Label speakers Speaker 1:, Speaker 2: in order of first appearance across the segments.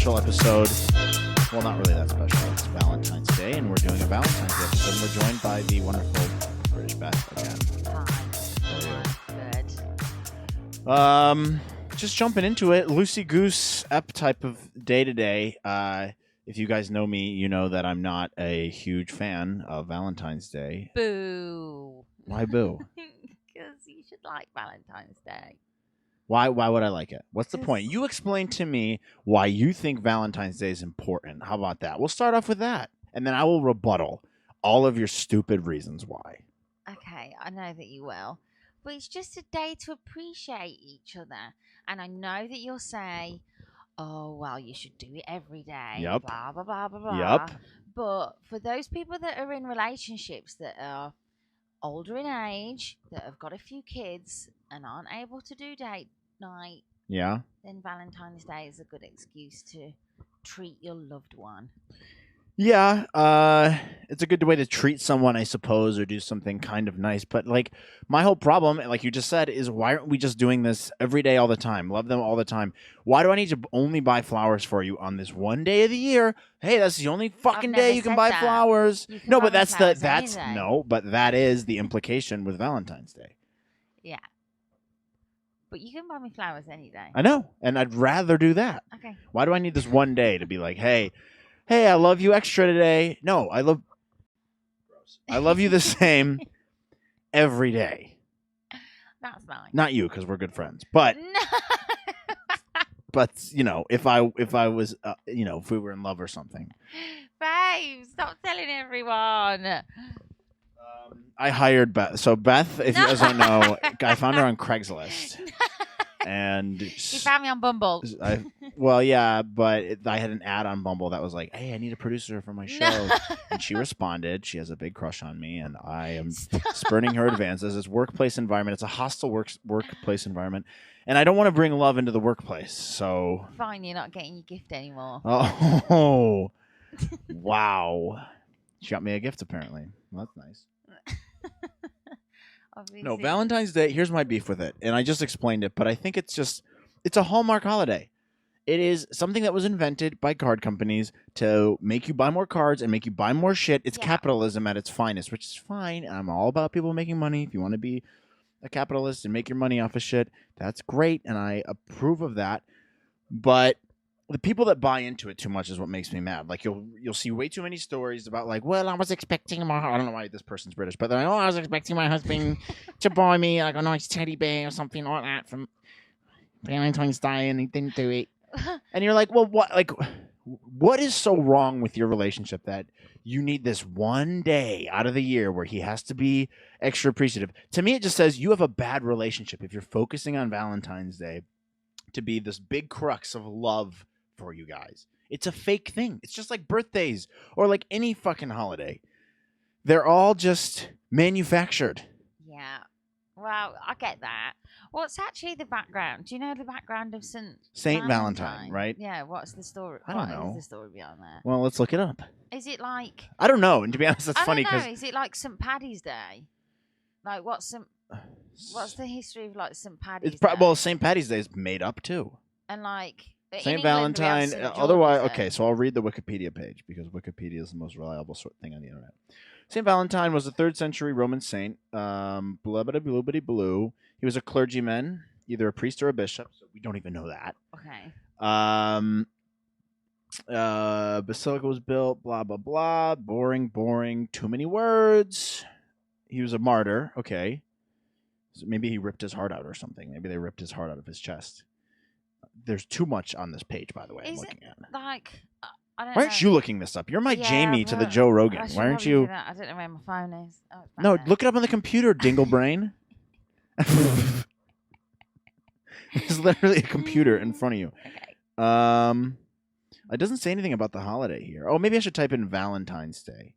Speaker 1: special episode. Well, not really that special. It's Valentine's Day, and we're doing a Valentine's Day episode. And we're joined by the wonderful British Beth again.
Speaker 2: Hi. Good.
Speaker 1: Just jumping into it, loosey-goose ep type of day-to-day. If you guys know me, you know that I'm not a huge fan of Valentine's Day.
Speaker 2: Boo.
Speaker 1: Why boo?
Speaker 2: Because you should like Valentine's Day.
Speaker 1: Why would I like it? What's the point? You explain to me why you think Valentine's Day is important. How about that? We'll start off with that, and then I will rebuttal all of your stupid reasons why.
Speaker 2: Okay, I know that you will. But it's just a day to appreciate each other. And I know that you'll say, oh, well, you should do it every day.
Speaker 1: Yep.
Speaker 2: Blah, blah, blah, blah, blah.
Speaker 1: Yep.
Speaker 2: But for those people that are in relationships that are older in age, that have got a few kids and aren't able to do date night,
Speaker 1: Yeah.
Speaker 2: then Valentine's Day is a good excuse to treat your loved one.
Speaker 1: Yeah, it's a good way to treat someone, I suppose, or do something kind of nice. But, like, my whole problem, like you just said, is why aren't we just doing this every day all the time? Love them all the time. Why do I need to only buy flowers for you on this one day of the year? Hey, that's the only fucking day you can buy flowers. No, but that's no, but that is the implication with Valentine's Day.
Speaker 2: Yeah. But you can buy me flowers any day.
Speaker 1: I know, and I'd rather do that.
Speaker 2: Okay.
Speaker 1: Why do I need this one day to be like, hey, I love you extra today? No, I love you the same every day.
Speaker 2: That's nice.
Speaker 1: Not you, because we're good friends. But but you know, if I was if we were in love or something.
Speaker 2: Babe, stop telling everyone.
Speaker 1: I hired Beth. So Beth, if you guys don't know, I found her on Craigslist. And
Speaker 2: you found me on Bumble.
Speaker 1: Well, yeah, but I had an ad on Bumble that was like, "Hey, I need a producer for my show," and she responded. She has a big crush on me, and I am spurning her advances. It's workplace environment. It's a hostile workplace environment, and I don't want to bring love into the workplace. So
Speaker 2: fine, you're not getting your gift anymore.
Speaker 1: Oh, wow! She got me a gift apparently. Well, that's nice.
Speaker 2: Obviously.
Speaker 1: No, Valentine's Day, here's my beef with it. And I just explained it, but I think it's a Hallmark holiday. It is something that was invented by card companies to make you buy more cards and make you buy more shit. It's capitalism at its finest, which is fine. I'm all about people making money. If you want to be a capitalist and make your money off of shit, that's great, and I approve of that. But the people that buy into it too much is what makes me mad. Like you'll see way too many stories about like, well, I was expecting I don't know why this person's British, but they're like, I was expecting my husband to buy me like a nice teddy bear or something like that from Valentine's Day, and he didn't do it. And you're like, well, what is so wrong with your relationship that you need this one day out of the year where he has to be extra appreciative? To me, it just says you have a bad relationship if you're focusing on Valentine's Day to be this big crux of love for you guys. It's a fake thing. It's just like birthdays or like any fucking holiday. They're all just manufactured.
Speaker 2: Yeah. Well, I get that. What's actually the background? Do you know the background of Saint
Speaker 1: Valentine, right?
Speaker 2: Yeah. What's the story?
Speaker 1: I don't know.
Speaker 2: What is the story behind that?
Speaker 1: Well, let's look it up.
Speaker 2: Is it like?
Speaker 1: I don't know. And to be honest, that's funny because
Speaker 2: is it like St. Paddy's Day? Like what's the history of like St. Paddy's Day?
Speaker 1: Well, St. Paddy's Day is made up too.
Speaker 2: And like
Speaker 1: St. Valentine. Otherwise, okay. So I'll read the Wikipedia page because Wikipedia is the most reliable thing on the internet. St. Valentine was a 3rd century Roman saint. Blue. He was a clergyman, either a priest or a bishop. So we don't even know that.
Speaker 2: Okay.
Speaker 1: Basilica was built. Blah blah blah. Boring. Too many words. He was a martyr. Okay. So maybe he ripped his heart out or something. Maybe they ripped his heart out of his chest. There's too much on this page, by the way. I'm looking at.
Speaker 2: Like, I don't
Speaker 1: Why aren't you looking this up? You're my Jamie to the Joe
Speaker 2: I
Speaker 1: Rogan. Why aren't you?
Speaker 2: I don't know where my phone is. Oh,
Speaker 1: No, look it up on the computer, dingle brain. There's literally a computer in front of you.
Speaker 2: Okay.
Speaker 1: It doesn't say anything about the holiday here. Oh, maybe I should type in Valentine's Day.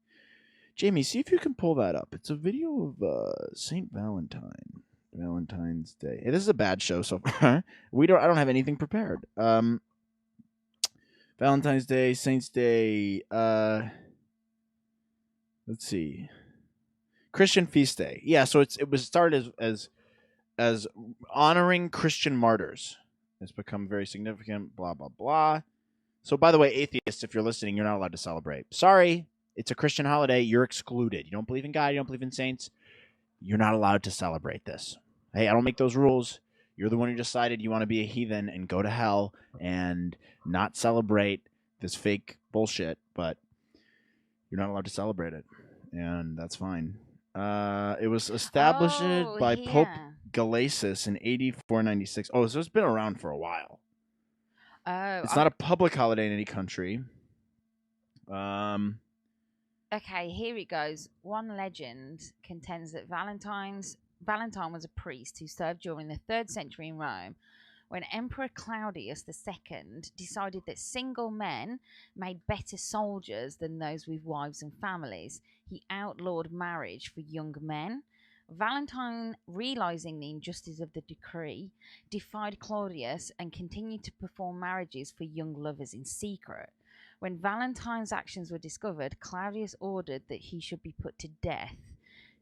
Speaker 1: Jamie, see if you can pull that up. It's a video of Saint Valentine. Valentine's Day. Hey, this is a bad show so far. I don't have anything prepared. Valentine's Day, Saints Day, let's see. Christian Feast Day. Yeah, so it was started as honoring Christian martyrs. It's become very significant, blah blah blah. So, by the way, atheists, if you're listening, you're not allowed to celebrate. Sorry, it's a Christian holiday. You're excluded. You don't believe in God. You don't believe in saints. You're not allowed to celebrate this. Hey, I don't make those rules. You're the one who decided you want to be a heathen and go to hell and not celebrate this fake bullshit, but you're not allowed to celebrate it, and that's fine. It was established by Pope Collages in 8496. Oh, so it's been around for a while. It's not a public holiday in any country.
Speaker 2: Okay, here it goes. One legend contends that Valentine was a priest who served during the 3rd century in Rome, when Emperor Claudius II decided that single men made better soldiers than those with wives and families. He outlawed marriage for young men. Valentine, realizing the injustice of the decree, defied Claudius and continued to perform marriages for young lovers in secret. When Valentine's actions were discovered, Claudius ordered that he should be put to death.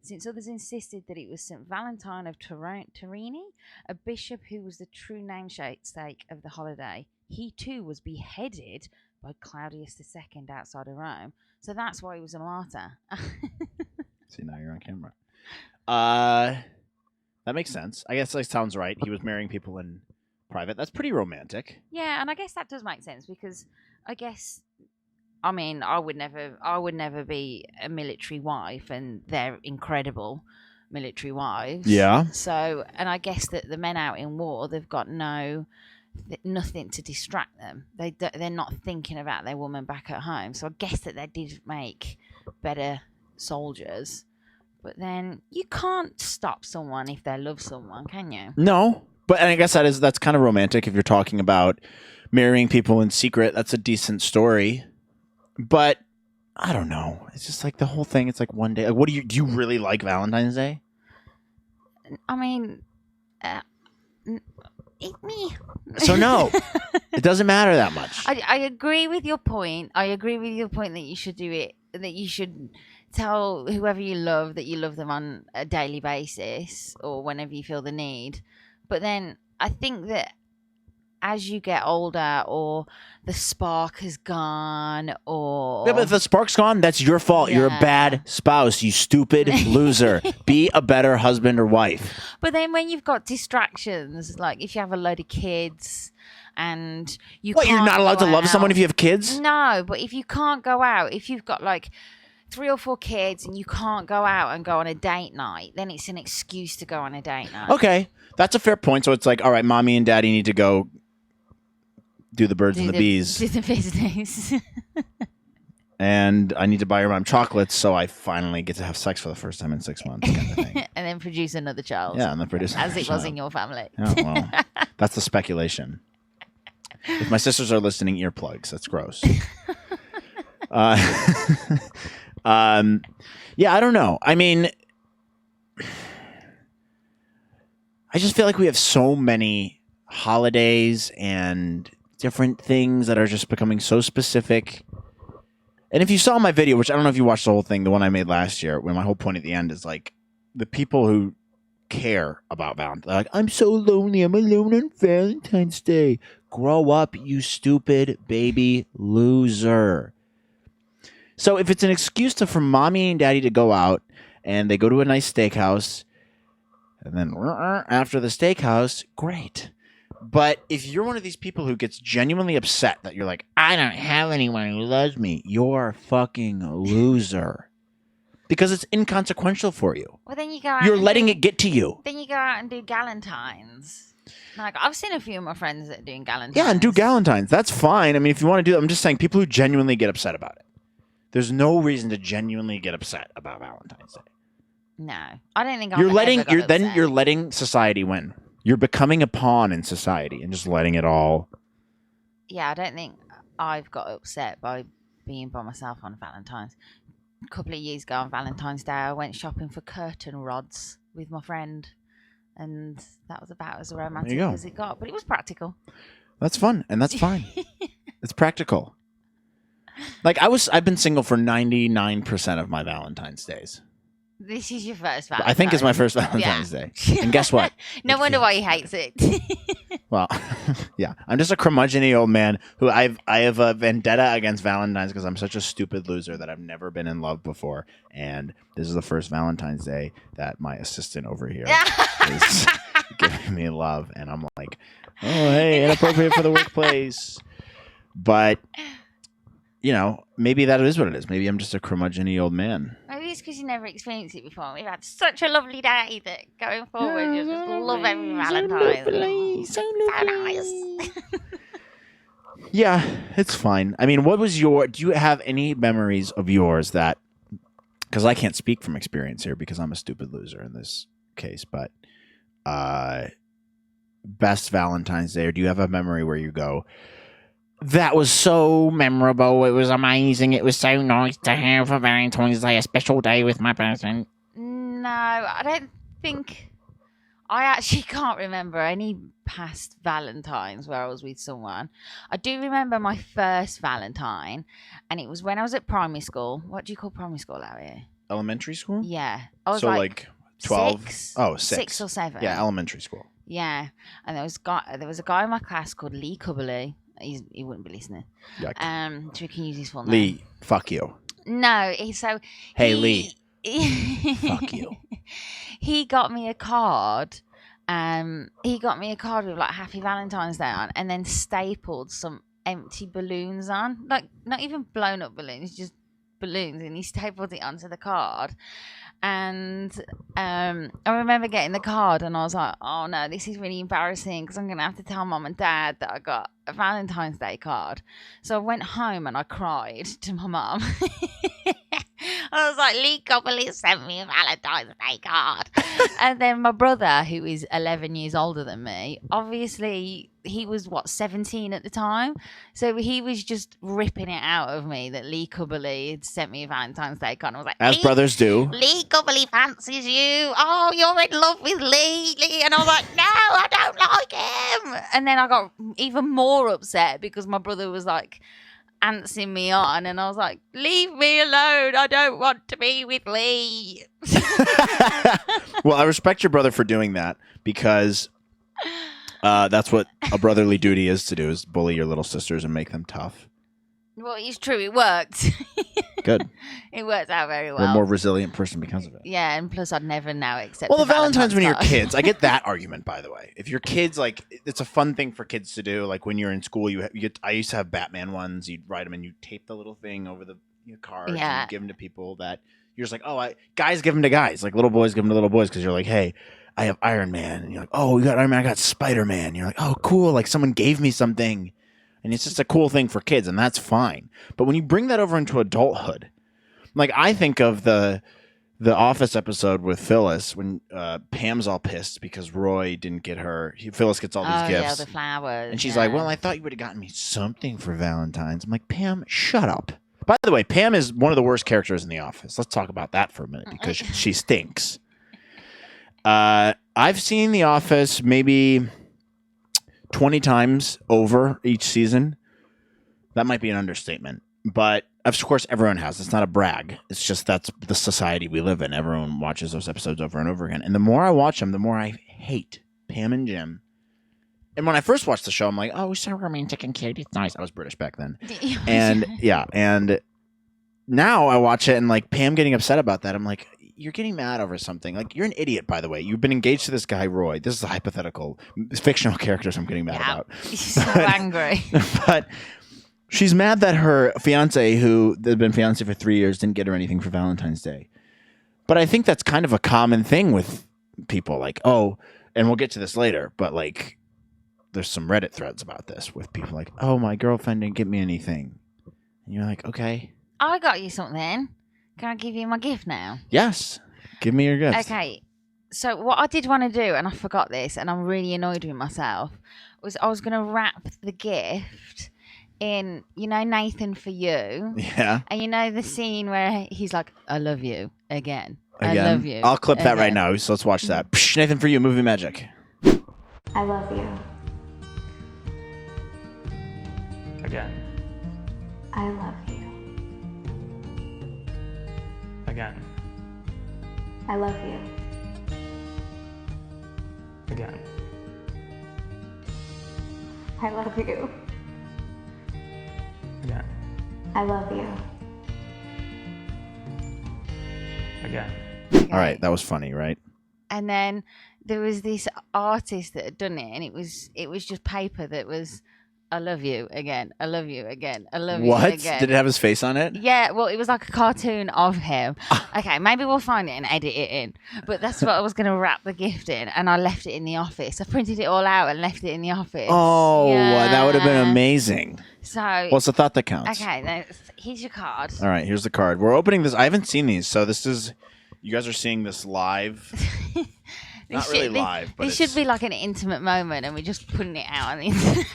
Speaker 2: Since others insisted that it was St. Valentine of Turini, a bishop who was the true namesake of the holiday, he too was beheaded by Claudius II outside of Rome. So that's why he was a martyr.
Speaker 1: See, now you're on camera. That makes sense. I guess that sounds right. He was marrying people in private. That's pretty romantic.
Speaker 2: Yeah, and I guess that does make sense because I mean, I would never be a military wife, and they're incredible military wives.
Speaker 1: Yeah.
Speaker 2: So, and I guess that the men out in war, they've got nothing to distract them. They're not thinking about their woman back at home. So I guess that they did make better soldiers. But then you can't stop someone if they love someone, can you?
Speaker 1: No, but and I guess that's kind of romantic if you're talking about marrying people in secret. That's a decent story. But I don't know. It's just like the whole thing. It's like one day. Like, do you really like Valentine's Day?
Speaker 2: I mean, eat me.
Speaker 1: So no, it doesn't matter that much.
Speaker 2: I agree with your point. I agree with your point that you should do it. That you should tell whoever you love that you love them on a daily basis or whenever you feel the need. But then I think that as you get older, or the spark has gone, or
Speaker 1: yeah, but if the spark's gone, that's your fault. Yeah. You're a bad spouse, you stupid loser. Be a better husband or wife.
Speaker 2: But then when you've got distractions, like if you have a load of kids and you
Speaker 1: what,
Speaker 2: can't
Speaker 1: you're not allowed to love someone if you have kids?
Speaker 2: No, but if you can't go out, if you've got like 3 or 4 kids and you can't go out and go on a date night, then it's an excuse to go on a date night.
Speaker 1: Okay, that's a fair point. So it's like, all right, mommy and daddy need to go do the birds and the bees.
Speaker 2: Do the business.
Speaker 1: And I need to buy your mom chocolates so I finally get to have sex for the first time in 6 months, kind of thing.
Speaker 2: And then produce another child.
Speaker 1: Yeah, and then produce
Speaker 2: as it was in your family.
Speaker 1: Oh, well, that's the speculation. If my sisters are listening, earplugs. That's gross. Yeah, I don't know. I mean, I just feel like we have so many holidays and different things that are just becoming so specific. And if you saw my video, which I don't know if you watched the whole thing, the one I made last year, where my whole point at the end is like the people who care about Valentine's. They're like, I'm so lonely. I'm alone on Valentine's Day. Grow up, you stupid baby loser. So if it's an excuse for mommy and daddy to go out and they go to a nice steakhouse and then after the steakhouse, great. But if you're one of these people who gets genuinely upset that you're like, I don't have anyone who loves me, you're a fucking loser. Because it's inconsequential for you.
Speaker 2: Well, then you go out.
Speaker 1: You're letting it get to you.
Speaker 2: Then you go out and do Galentines. Like, I've seen a few of my friends that are doing Galentines.
Speaker 1: Yeah, and do Galentines. That's fine. I mean, if you want to do it, I'm just saying people who genuinely get upset about it. There's no reason to genuinely get upset about Valentine's Day.
Speaker 2: No, I don't think
Speaker 1: you're letting society win. You're becoming a pawn in society and just letting it all.
Speaker 2: Yeah, I don't think I've got upset by being by myself on Valentine's. A couple of years ago on Valentine's Day, I went shopping for curtain rods with my friend, and that was about as romantic as it got. But it was practical.
Speaker 1: That's fun, and that's fine. It's practical. Like I've been single for 99% of my Valentine's days.
Speaker 2: This is your first Valentine.
Speaker 1: I think it's my first Valentine's Day. And guess what?
Speaker 2: No wonder why he hates it.
Speaker 1: Well, yeah, I'm just a curmudgeon-y old man who I have a vendetta against Valentine's because I'm such a stupid loser that I've never been in love before, and this is the first Valentine's Day that my assistant over here is giving me love, and I'm like, oh hey, inappropriate for the workplace, but you know, maybe that is what it is. Maybe I'm just a curmudgeon-y old man.
Speaker 2: Maybe it's because you never experienced it before. We've had such a lovely day that going forward, you just love every Valentine.
Speaker 1: So
Speaker 2: nice.
Speaker 1: Yeah, it's fine. I mean, do you have any memories of yours that, because I can't speak from experience here because I'm a stupid loser in this case, but best Valentine's Day, or do you have a memory where you go, that was so memorable, it was amazing, it was so nice to have a Valentine's Day, a special day with my person?
Speaker 2: No, I don't think... I actually can't remember any past Valentines where I was with someone. I do remember my first Valentine, and it was when I was at primary school. What do you call primary school out here?
Speaker 1: Elementary school?
Speaker 2: Yeah. I was
Speaker 1: so like 12?
Speaker 2: Six?
Speaker 1: Oh, 6.
Speaker 2: 6 or 7.
Speaker 1: Yeah, elementary school.
Speaker 2: Yeah. And there was a guy in my class called Lee Cubberley. He wouldn't be listening.
Speaker 1: Yuck.
Speaker 2: So we can use his full name.
Speaker 1: Lee, fuck you.
Speaker 2: No,
Speaker 1: Hey, Lee. Fuck you.
Speaker 2: He got me a card. He got me a card with like Happy Valentine's Day on, and then stapled some empty balloons on, like not even blown up balloons, just balloons, and he stapled it onto the card. And I remember getting the card, and I was like, oh no, this is really embarrassing because I'm gonna have to tell mum and dad that I got a Valentine's Day card. So I went home and I cried to my mum. I was like, Lee Copperly sent me a Valentine's Day card. And then my brother, who is 11 years older than me, obviously he was, 17 at the time? So he was just ripping it out of me that Lee Cubberley had sent me a Valentine's Day card. And I was like,
Speaker 1: as brothers do.
Speaker 2: Lee Cubberley fancies you. Oh, you're in love with Lee. And I was like, no, I don't like him. And then I got even more upset because my brother was like, antsing me on, and I was like, leave me alone, I don't want to be with Lee.
Speaker 1: Well, I respect your brother for doing that because that's what a brotherly duty is to do, is bully your little sisters and make them tough.
Speaker 2: Well, it's true, it worked.
Speaker 1: Good.
Speaker 2: It worked out very well.
Speaker 1: We're a more resilient person because of it.
Speaker 2: Yeah, and plus I'd never now accept.
Speaker 1: Well, the Valentine's when you're kids, I get that argument, by the way. If you're kids, like, it's a fun thing for kids to do. Like when you're in school, I used to have Batman ones. You'd write them and you tape the little thing over the cards and give them to people that you're just like, guys give them to guys. Like little boys give them to little boys because you're like, hey, I have Iron Man. And you're like, oh, you got Iron Man, I got Spider-Man. And you're like, oh, cool. Like someone gave me something. And it's just a cool thing for kids, and that's fine. But when you bring that over into adulthood, like I think of the Office episode with Phyllis when Pam's all pissed because Roy didn't get her. Phyllis gets all these gifts.
Speaker 2: Yeah, the flowers.
Speaker 1: And she's like, well, I thought you would have gotten me something for Valentine's. I'm like, Pam, shut up. By the way, Pam is one of the worst characters in The Office. Let's talk about that for a minute because she stinks. I've seen The Office maybe 20 times over each season. That might be an understatement, but of course everyone has. It's not a brag. It's just that's the society we live in. Everyone watches those episodes over and over again. And the more I watch them, the more I hate Pam and Jim. And when I first watched the show, I'm like, oh, so romantic and cute. It's nice. I was British back then. And yeah, and now I watch it and like Pam getting upset about that. I'm like, you're getting mad over something. Like, you're an idiot, by the way. You've been engaged to this guy, Roy. This is a hypothetical, fictional characters I'm getting mad about.
Speaker 2: She's so angry.
Speaker 1: But she's mad that her fiance, who they've been fiancé for 3 years, didn't get her anything for Valentine's Day. But I think that's kind of a common thing with people. Like, oh, and we'll get to this later, but like, there's some Reddit threads about this with people like, oh, my girlfriend didn't get me anything. And you're like, okay.
Speaker 2: I got you something. Can I give you my gift now?
Speaker 1: Yes. Give me your gift.
Speaker 2: Okay. So what I did want to do, and I forgot this, and I'm really annoyed with myself, was I was going to wrap the gift in, Nathan For You.
Speaker 1: Yeah.
Speaker 2: And the scene where he's like, I love you again. I
Speaker 1: Again.
Speaker 2: love you.
Speaker 1: I'll clip that right
Speaker 2: again.
Speaker 1: now. So let's watch that. Psh, Nathan For You, movie magic.
Speaker 3: I love you.
Speaker 4: Again.
Speaker 3: I love you.
Speaker 4: Again.
Speaker 3: I love you.
Speaker 4: Again.
Speaker 3: I love you.
Speaker 4: Again.
Speaker 3: I love you.
Speaker 4: Again.
Speaker 1: All right, that was funny, right?
Speaker 2: And then there was this artist that had done it, and it was just paper that was, I love you again, I love you again, I love you
Speaker 1: What?
Speaker 2: again.
Speaker 1: Did it have his face on it?
Speaker 2: Yeah, well, it was like a cartoon of him. Okay, maybe we'll find it and edit it in. But that's what I was going to wrap the gift in, and I left it in the office. I printed it all out and left it in the office.
Speaker 1: Oh, that would have been
Speaker 2: Yeah.
Speaker 1: amazing.
Speaker 2: So,
Speaker 1: Well, it's the thought that counts.
Speaker 2: okay, here's your card.
Speaker 1: All right, here's the card. We're opening this. I haven't seen these, so this is. You guys are seeing this live. Not really live, but
Speaker 2: this should be like an intimate moment, and we're just putting it out on the internet.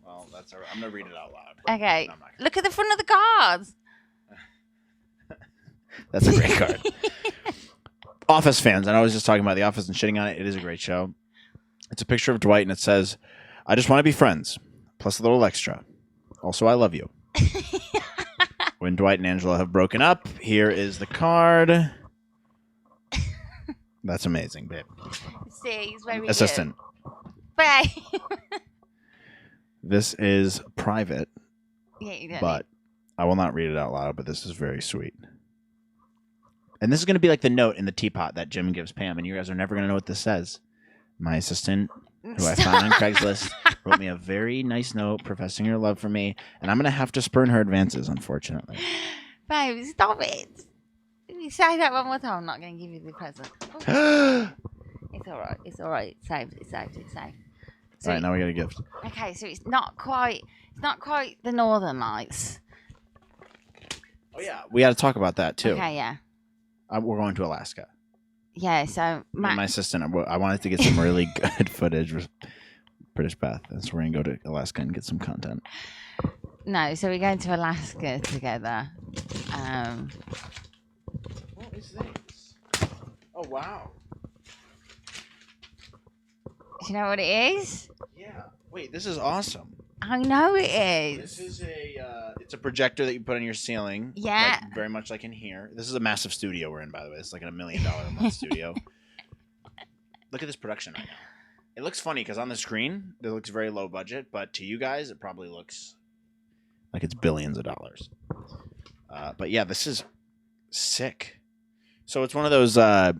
Speaker 1: Well, that's all right. I'm gonna read it out loud.
Speaker 2: Okay,
Speaker 1: No, I'm not gonna.
Speaker 2: look at the front of the cards.
Speaker 1: That's a great card. Office fans. I know I was just talking about The Office and shitting on it. It is a great show. It's a picture of Dwight, and it says, "I just want to be friends," plus a little extra. Also, I love you. When Dwight and Angela have broken up, here is the card. That's amazing, babe.
Speaker 2: See, he's very
Speaker 1: Assistant.
Speaker 2: good. Bye.
Speaker 1: This is private,
Speaker 2: Yeah, you don't
Speaker 1: but I will not read it out loud, but this is very sweet. And this is going to be like the note in the teapot that Jim gives Pam, and you guys are never going to know what this says. My assistant,
Speaker 2: need-
Speaker 1: who I found on Craigslist, wrote me a very nice note professing her love for me, and I'm going to have to spurn her advances, unfortunately.
Speaker 2: Babe, stop it. If you say that one more time, I'm not going to give you the present. Oh, it's all right. It's all right. It's saved. It's saved. It's saved. So
Speaker 1: All right, now we got a gift.
Speaker 2: okay, so it's not quite the Northern Lights.
Speaker 1: Oh, yeah. We got to talk about that, too.
Speaker 2: Okay, yeah.
Speaker 1: We're going to Alaska.
Speaker 2: Yeah, so
Speaker 1: Me and my assistant, I wanted to get some really good footage with British Beth, and so we're going to go to Alaska and get some content.
Speaker 2: no, so we're going to Alaska together.
Speaker 1: What is this? Oh, wow.
Speaker 2: Do you know what it is?
Speaker 1: Yeah. Wait, this is awesome.
Speaker 2: I know it
Speaker 1: This
Speaker 2: is.
Speaker 1: is it's a projector that you put on your ceiling.
Speaker 2: Yeah.
Speaker 1: Like, very much like in here. This is a massive studio we're in, by the way. It's like a $1 million a month studio. Look at this production right now. It looks funny because on the screen, it looks very low budget, but to you guys, it probably looks like it's billions of dollars. But yeah, this is sick. So it's one of those, I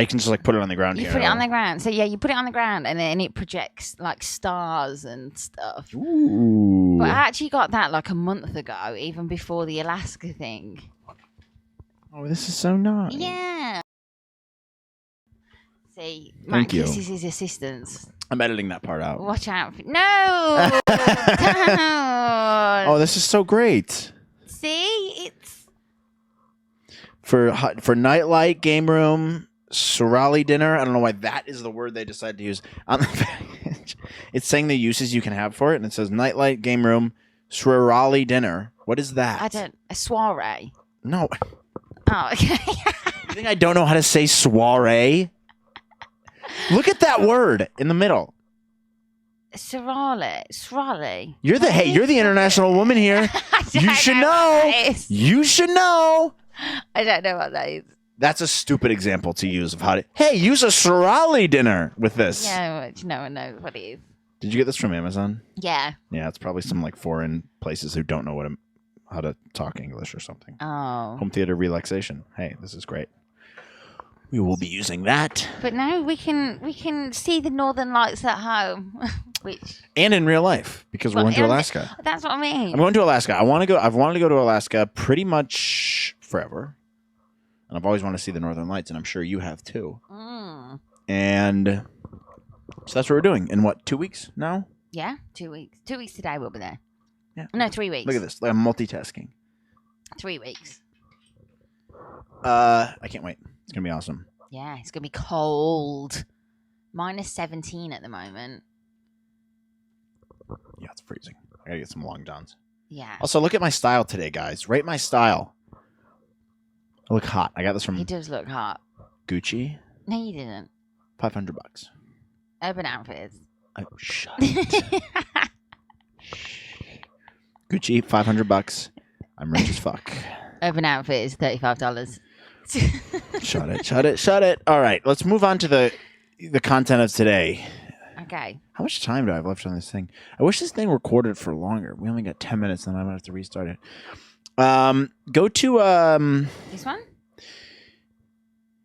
Speaker 1: can just like put it on the ground
Speaker 2: You
Speaker 1: here.
Speaker 2: put it on the ground. So yeah, you put it on the ground and then it projects like stars and stuff.
Speaker 1: Ooh.
Speaker 2: But I actually got that like a month ago, even before the Alaska thing.
Speaker 1: Oh, this is so nice.
Speaker 2: Yeah. See,
Speaker 1: Thank you.
Speaker 2: This is his assistants.
Speaker 1: I'm editing that part out.
Speaker 2: Watch out. No! Don't.
Speaker 1: Oh, this is so great.
Speaker 2: See? It's...
Speaker 1: For nightlight, game room, Sorali dinner. I don't know why that is the word they decided to use. On the package, it's saying the uses you can have for it, and it says nightlight, game room, Sorali dinner. What is that?
Speaker 2: A soiree.
Speaker 1: No.
Speaker 2: Oh, okay.
Speaker 1: You think I don't know how to say soiree? Look at that word in the middle.
Speaker 2: Sorale.
Speaker 1: You're the international woman here. You should know. You should know.
Speaker 2: I don't know what that is.
Speaker 1: That's a stupid example to use of how to. Hey, use a Sorali dinner with this.
Speaker 2: Yeah, no one knows what it is.
Speaker 1: Did you get this from Amazon?
Speaker 2: Yeah.
Speaker 1: Yeah, it's probably some like foreign places who don't know how to talk English or something.
Speaker 2: Oh.
Speaker 1: Home theater relaxation. Hey, this is great. We will be using that.
Speaker 2: But now we can see the Northern Lights at home, which
Speaker 1: And in real life, because we're going to Alaska.
Speaker 2: That's what I mean.
Speaker 1: I'm going to Alaska. I've wanted to go to Alaska pretty much forever. And I've always wanted to see the Northern Lights, and I'm sure you have too.
Speaker 2: Mm.
Speaker 1: And so that's what we're doing. In what, 2 weeks now?
Speaker 2: Yeah, 2 weeks. 2 weeks today we'll be there.
Speaker 1: Yeah.
Speaker 2: No, 3 weeks.
Speaker 1: Look at this. I'm multitasking.
Speaker 2: 3 weeks.
Speaker 1: I can't wait. It's going to be awesome.
Speaker 2: Yeah, it's gonna be cold. -17 at the moment.
Speaker 1: Yeah, it's freezing. I got to get some long johns.
Speaker 2: Yeah.
Speaker 1: Also, look at my style today, guys. Rate my style. I look hot. I got this
Speaker 2: He
Speaker 1: from
Speaker 2: does look hot.
Speaker 1: Gucci.
Speaker 2: No, you didn't.
Speaker 1: $500.
Speaker 2: Urban Outfitters.
Speaker 1: Oh, shut it. Gucci, $500. I'm rich as fuck.
Speaker 2: Urban Outfitters, $35.
Speaker 1: Shut it. All right, let's move on to the content of today.
Speaker 2: Okay.
Speaker 1: How much time do I have left on this thing? I wish this thing recorded for longer. We only got 10 minutes, and I'm gonna have to restart it. Go to
Speaker 2: This one?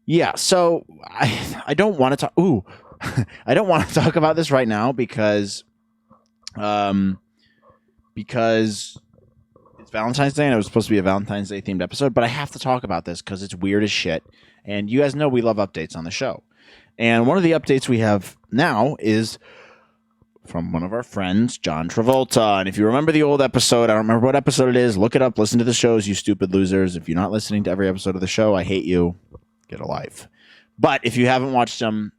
Speaker 1: Yeah, so I don't want to talk. Ooh, I don't want to talk about this right now because it's Valentine's Day and it was supposed to be a Valentine's Day themed episode. But I have to talk about this because it's weird as shit. And you guys know we love updates on the show. And one of the updates we have now is from one of our friends, John Travolta. And if you remember the old episode, I don't remember what episode it is. Look it up. Listen to the shows, you stupid losers. If you're not listening to every episode of the show, I hate you. Get a life. But if you haven't watched them,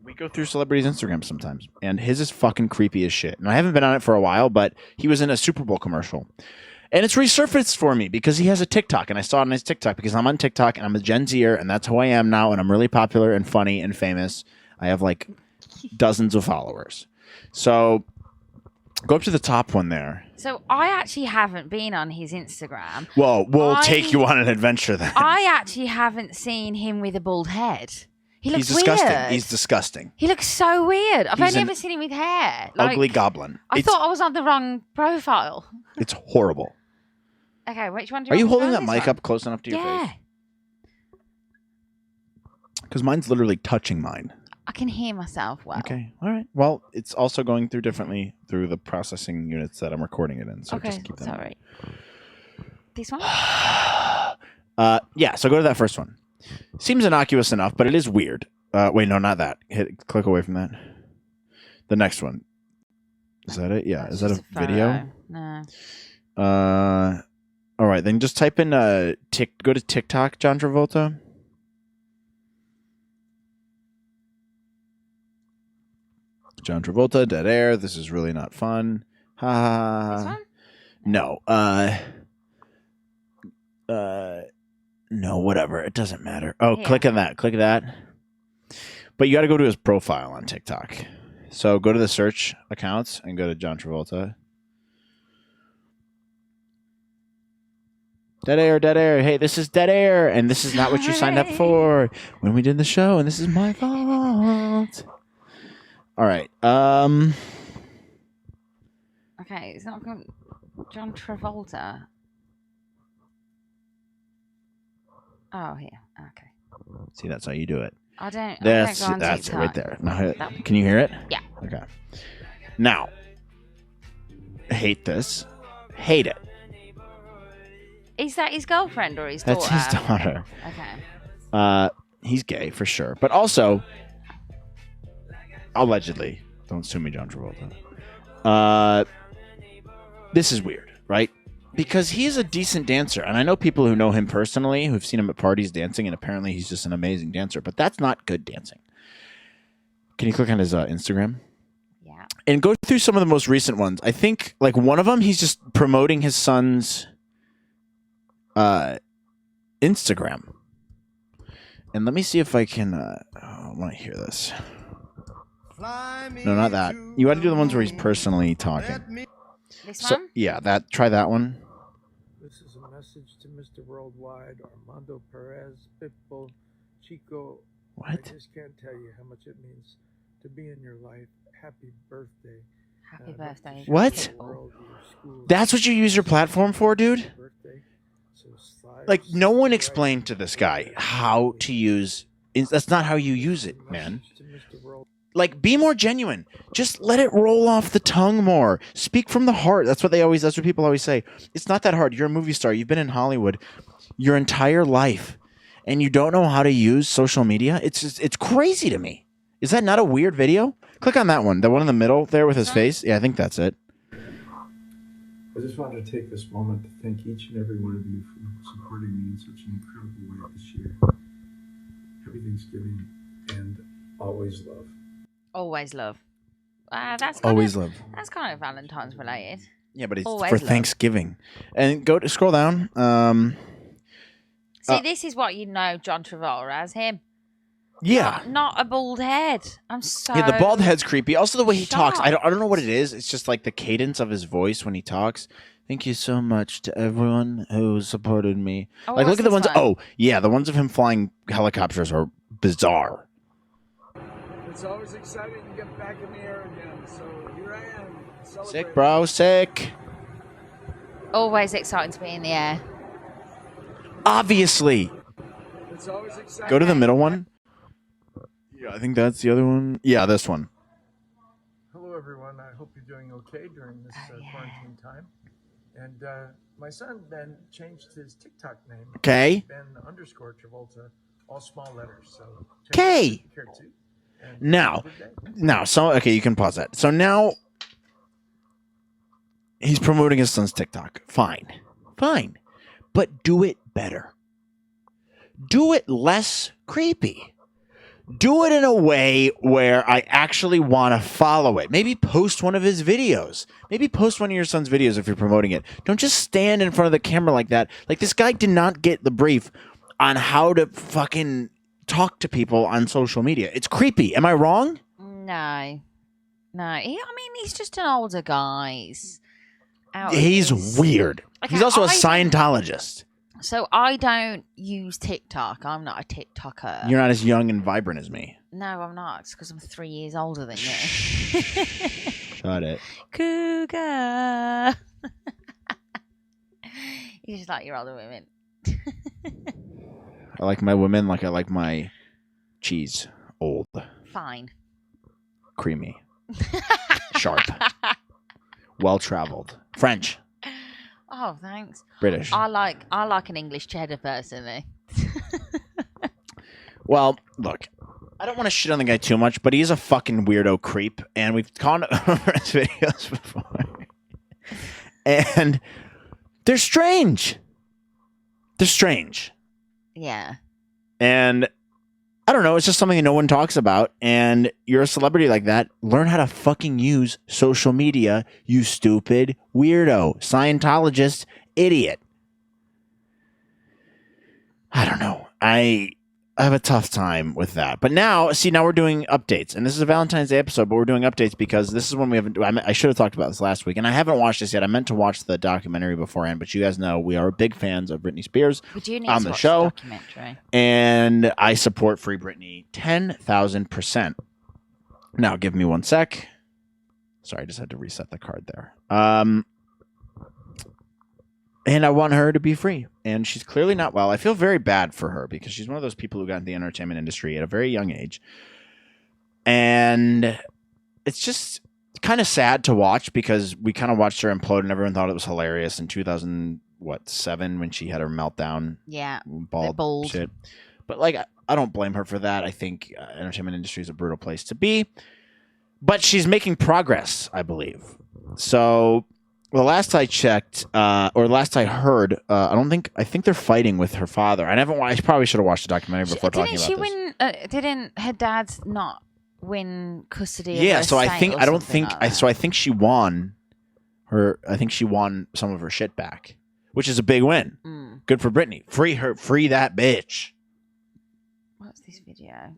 Speaker 1: we go through celebrities' Instagram sometimes, and his is fucking creepy as shit. And I haven't been on it for a while, but he was in a Super Bowl commercial, and it's resurfaced for me because he has a TikTok, and I saw it on his TikTok because I'm on TikTok and I'm a Gen Zer, and that's who I am now, and I'm really popular and funny and famous. I have like dozens of followers. So go up to the top one there.
Speaker 2: So I actually haven't been on his Instagram.
Speaker 1: Well, we'll take you on an adventure then.
Speaker 2: I actually haven't seen him with a bald head. He looks
Speaker 1: He's disgusting.
Speaker 2: weird.
Speaker 1: He's disgusting.
Speaker 2: He looks so weird. I've
Speaker 1: He's
Speaker 2: only
Speaker 1: an
Speaker 2: ever seen him with hair.
Speaker 1: Ugly goblin.
Speaker 2: I thought I was on the wrong profile.
Speaker 1: It's horrible.
Speaker 2: Okay, which one do you
Speaker 1: Are you
Speaker 2: want me
Speaker 1: holding
Speaker 2: to
Speaker 1: that
Speaker 2: go on
Speaker 1: mic
Speaker 2: this one?
Speaker 1: up close enough to your
Speaker 2: Yeah.
Speaker 1: face? Because mine's literally touching mine.
Speaker 2: I can hear myself well.
Speaker 1: Okay. All right. Well, it's also going through differently through the processing units that I'm recording it in. So
Speaker 2: Okay,
Speaker 1: just keep that in mind.
Speaker 2: sorry. This one?
Speaker 1: Yeah, so go to that first one. Seems innocuous enough, but it is weird. Wait, no, not that. Click away from that. The next one. Is that it? Yeah.
Speaker 2: That's
Speaker 1: Is that a
Speaker 2: just
Speaker 1: video?
Speaker 2: No.
Speaker 1: All right, then just type in go to TikTok, John Travolta. John Travolta, dead air. This is really not fun. Ha ha.
Speaker 2: This one?
Speaker 1: No. No, whatever. It doesn't matter. Oh,
Speaker 2: Yeah.
Speaker 1: click on that. Click that. But you got to go to his profile on TikTok. So go to the search accounts and go to John Travolta. Dead air, dead air. Hey, this is dead air, and this is not what you signed up for when we did the show, and this is my fault. All right.
Speaker 2: Okay, it's not going. John Travolta. Oh, here. Okay.
Speaker 1: See, that's how you do it.
Speaker 2: I don't
Speaker 1: That's
Speaker 2: go on
Speaker 1: it
Speaker 2: TikTok.
Speaker 1: right there. Now,
Speaker 2: That-
Speaker 1: can you hear it?
Speaker 2: Yeah.
Speaker 1: Okay. Now, hate this. Hate it.
Speaker 2: Is that his girlfriend or his
Speaker 1: That's
Speaker 2: daughter?
Speaker 1: his daughter.
Speaker 2: Okay.
Speaker 1: He's gay for sure, but also allegedly. Don't sue me, John Travolta. This is weird, right? Because he's a decent dancer, and I know people who know him personally who've seen him at parties dancing, and apparently he's just an amazing dancer. But that's not good dancing. Can you click on his Instagram?
Speaker 2: Yeah.
Speaker 1: And go through some of the most recent ones. I think like one of them, he's just promoting his son's Instagram. And let me see if I can. I want to hear this. No, not that. You got to do the ones where he's personally talking.
Speaker 2: This
Speaker 1: So
Speaker 2: one?
Speaker 1: yeah, try that one.
Speaker 5: This is a message to Mr. Worldwide, Armando Perez, Pitbull, Chico. I
Speaker 1: What?
Speaker 5: just can't tell you how much it means to be in your life. Happy birthday.
Speaker 2: Happy
Speaker 5: I'd love to
Speaker 2: birthday.
Speaker 5: share
Speaker 1: What?
Speaker 5: with the world your school.
Speaker 1: That's what you use your platform for, dude?
Speaker 5: Birthday. So slide-
Speaker 1: Like no one
Speaker 5: slide
Speaker 1: explained to this guy how to use. That's not how you use it, man.
Speaker 5: Message to Mr. World-
Speaker 1: Like, be more genuine. Just let it roll off the tongue more. Speak from the heart. That's what people always say. It's not that hard. You're a movie star. You've been in Hollywood your entire life, and you don't know how to use social media. It's crazy to me. Is that not a weird video? Click on that one. The one in the middle there with his face. Yeah, I think that's it.
Speaker 6: I just wanted to take this moment to thank each and every one of you for supporting me in such an incredible way this year. Happy Thanksgiving and always love.
Speaker 2: Always love. That's kind
Speaker 1: Always
Speaker 2: of,
Speaker 1: love.
Speaker 2: That's kind of Valentine's related.
Speaker 1: Yeah, but it's
Speaker 2: Always
Speaker 1: for
Speaker 2: love.
Speaker 1: Thanksgiving. And scroll down.
Speaker 2: See, this is what you know John Travolta as him.
Speaker 1: Yeah.
Speaker 2: Not a bald head. I'm so.
Speaker 1: Yeah, the bald head's creepy. Also, the way he talks. I
Speaker 2: shocked.
Speaker 1: don't know what it is. It's just like the cadence of his voice when he talks. Thank you so much to everyone who supported me.
Speaker 2: Oh,
Speaker 1: Like,
Speaker 2: what's
Speaker 1: look at the
Speaker 2: this
Speaker 1: ones.
Speaker 2: one?
Speaker 1: Oh, yeah, the ones of him flying helicopters are bizarre.
Speaker 5: It's always exciting to get back in the air again. So here I am.
Speaker 1: Sick,
Speaker 5: celebrating.
Speaker 1: bro. Sick.
Speaker 2: Always exciting to be in the air.
Speaker 1: Obviously.
Speaker 5: It's always exciting.
Speaker 1: Go to the middle one. Yeah, I think that's the other one. Yeah, this one.
Speaker 5: Hello, everyone. I hope you're doing okay during this
Speaker 2: Oh, yeah.
Speaker 5: quarantine time. And my son Ben changed his TikTok name.
Speaker 1: Okay.
Speaker 5: Ben_Travolta, all small letters. So
Speaker 1: Okay.
Speaker 5: care to. And
Speaker 1: Now.
Speaker 5: have a good day.
Speaker 1: Now, so okay, you can pause that. So now he's promoting his son's TikTok. Fine. But do it better. Do it less creepy. Do it in a way where I actually want to follow it. Maybe post one of his videos. Maybe post one of your son's videos if you're promoting it. Don't just stand in front of the camera like that. Like, this guy did not get the brief on how to fucking talk to people on social media. It's creepy. Am I wrong?
Speaker 2: No. He's just an older guy.
Speaker 1: He's weird.
Speaker 2: Okay,
Speaker 1: He's also a
Speaker 2: I don't-
Speaker 1: Scientologist.
Speaker 2: So I don't use TikTok. I'm not a TikToker.
Speaker 1: You're not as young and vibrant as me.
Speaker 2: No, I'm not. It's because I'm 3 years older than you.
Speaker 1: Shut it.
Speaker 2: Cougar. You just like your older women.
Speaker 1: I like my women like I like my cheese. Old.
Speaker 2: Fine.
Speaker 1: Creamy. Sharp. Well-traveled. French.
Speaker 2: Oh, thanks.
Speaker 1: British.
Speaker 2: I like an English cheddar personally.
Speaker 1: Well, look. I don't want to shit on the guy too much, but he's a fucking weirdo creep, and we've gone over his videos before. And they're strange. They're strange.
Speaker 2: Yeah.
Speaker 1: And I don't know, it's just something that no one talks about. And you're a celebrity like that. Learn how to fucking use social media, you stupid weirdo, Scientologist, idiot. I don't know. I have a tough time with that. But now we're doing updates. And this is a Valentine's Day episode, but we're doing updates because this is when we haven't... I should have talked about this last week. And I haven't watched this yet. I meant to watch the documentary beforehand, but you guys know we are big fans of Britney Spears
Speaker 2: We do need
Speaker 1: on
Speaker 2: to
Speaker 1: the
Speaker 2: watch
Speaker 1: show.
Speaker 2: The documentary.
Speaker 1: And I support Free Britney 10,000%. Now, give me 1 sec. Sorry, I just had to reset the card there. And I want her to be free. And she's clearly not well. I feel very bad for her because she's one of those people who got into the entertainment industry at a very young age. And it's just kind of sad to watch because we kind of watched her implode and everyone thought it was hilarious in 2007 when she had her meltdown.
Speaker 2: Yeah.
Speaker 1: Bald shit. But like, I don't blame her for that. I think entertainment industry is a brutal place to be. But she's making progress, I believe. So... Well, last I checked, or last I heard, I think they're fighting with her father. I probably should have watched the documentary before talking about this.
Speaker 2: Didn't her dad not win custody?
Speaker 1: Yeah,
Speaker 2: of
Speaker 1: so
Speaker 2: her
Speaker 1: I think
Speaker 2: estate or something like that?
Speaker 1: I think she won I think she won some of her shit back, which is a big win. Good for Britney. Free that bitch.
Speaker 2: What's this video?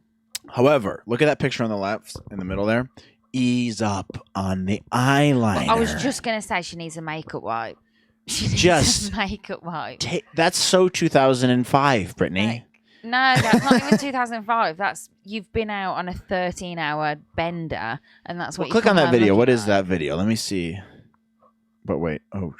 Speaker 1: However, look at that picture on the left in the middle there. Ease up on the eyeliner.
Speaker 2: I was just gonna say she needs a makeup wipe. She needs
Speaker 1: Just
Speaker 2: a makeup wipe.
Speaker 1: That's so 2005, Brittany.
Speaker 2: Like, no, that's not even 2005. That's you've been out on a 13-hour bender, and that's what.
Speaker 1: Well, click on that video. What is that video? Let me see. But wait. Oh,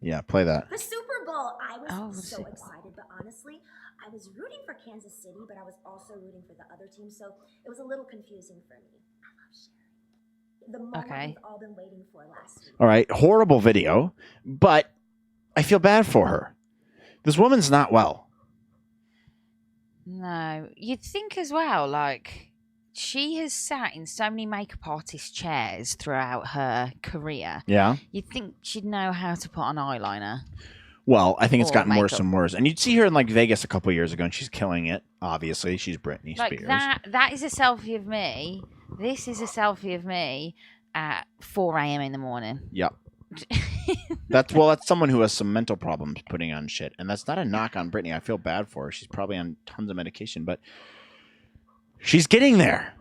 Speaker 1: yeah, play that.
Speaker 7: The Super Bowl. I was
Speaker 2: the
Speaker 7: so
Speaker 2: Super Bowl.
Speaker 7: excited, but honestly, I was rooting for Kansas City, but I was also rooting for the other team, so it was a little confusing for me. I love Sherry. The moment
Speaker 2: Okay.
Speaker 7: we've all been waiting for last week.
Speaker 1: All right, horrible video, but I feel bad for her. This woman's not well.
Speaker 2: No, you'd think as well. Like she has sat in so many makeup artist chairs throughout her career.
Speaker 1: Yeah.
Speaker 2: You'd think she'd know how to put on eyeliner.
Speaker 1: Well, I think it's
Speaker 2: Or
Speaker 1: gotten worse
Speaker 2: makeup.
Speaker 1: and worse. And you'd see her in like Vegas a couple years ago, and she's killing it. Obviously, she's Britney
Speaker 2: Like
Speaker 1: Spears.
Speaker 2: that is a selfie of me. This is a selfie of me at 4 a.m. in the morning.
Speaker 1: Yep. That's someone who has some mental problems putting on shit, and that's not a knock on Britney. I feel bad for her. She's probably on tons of medication, but she's getting there.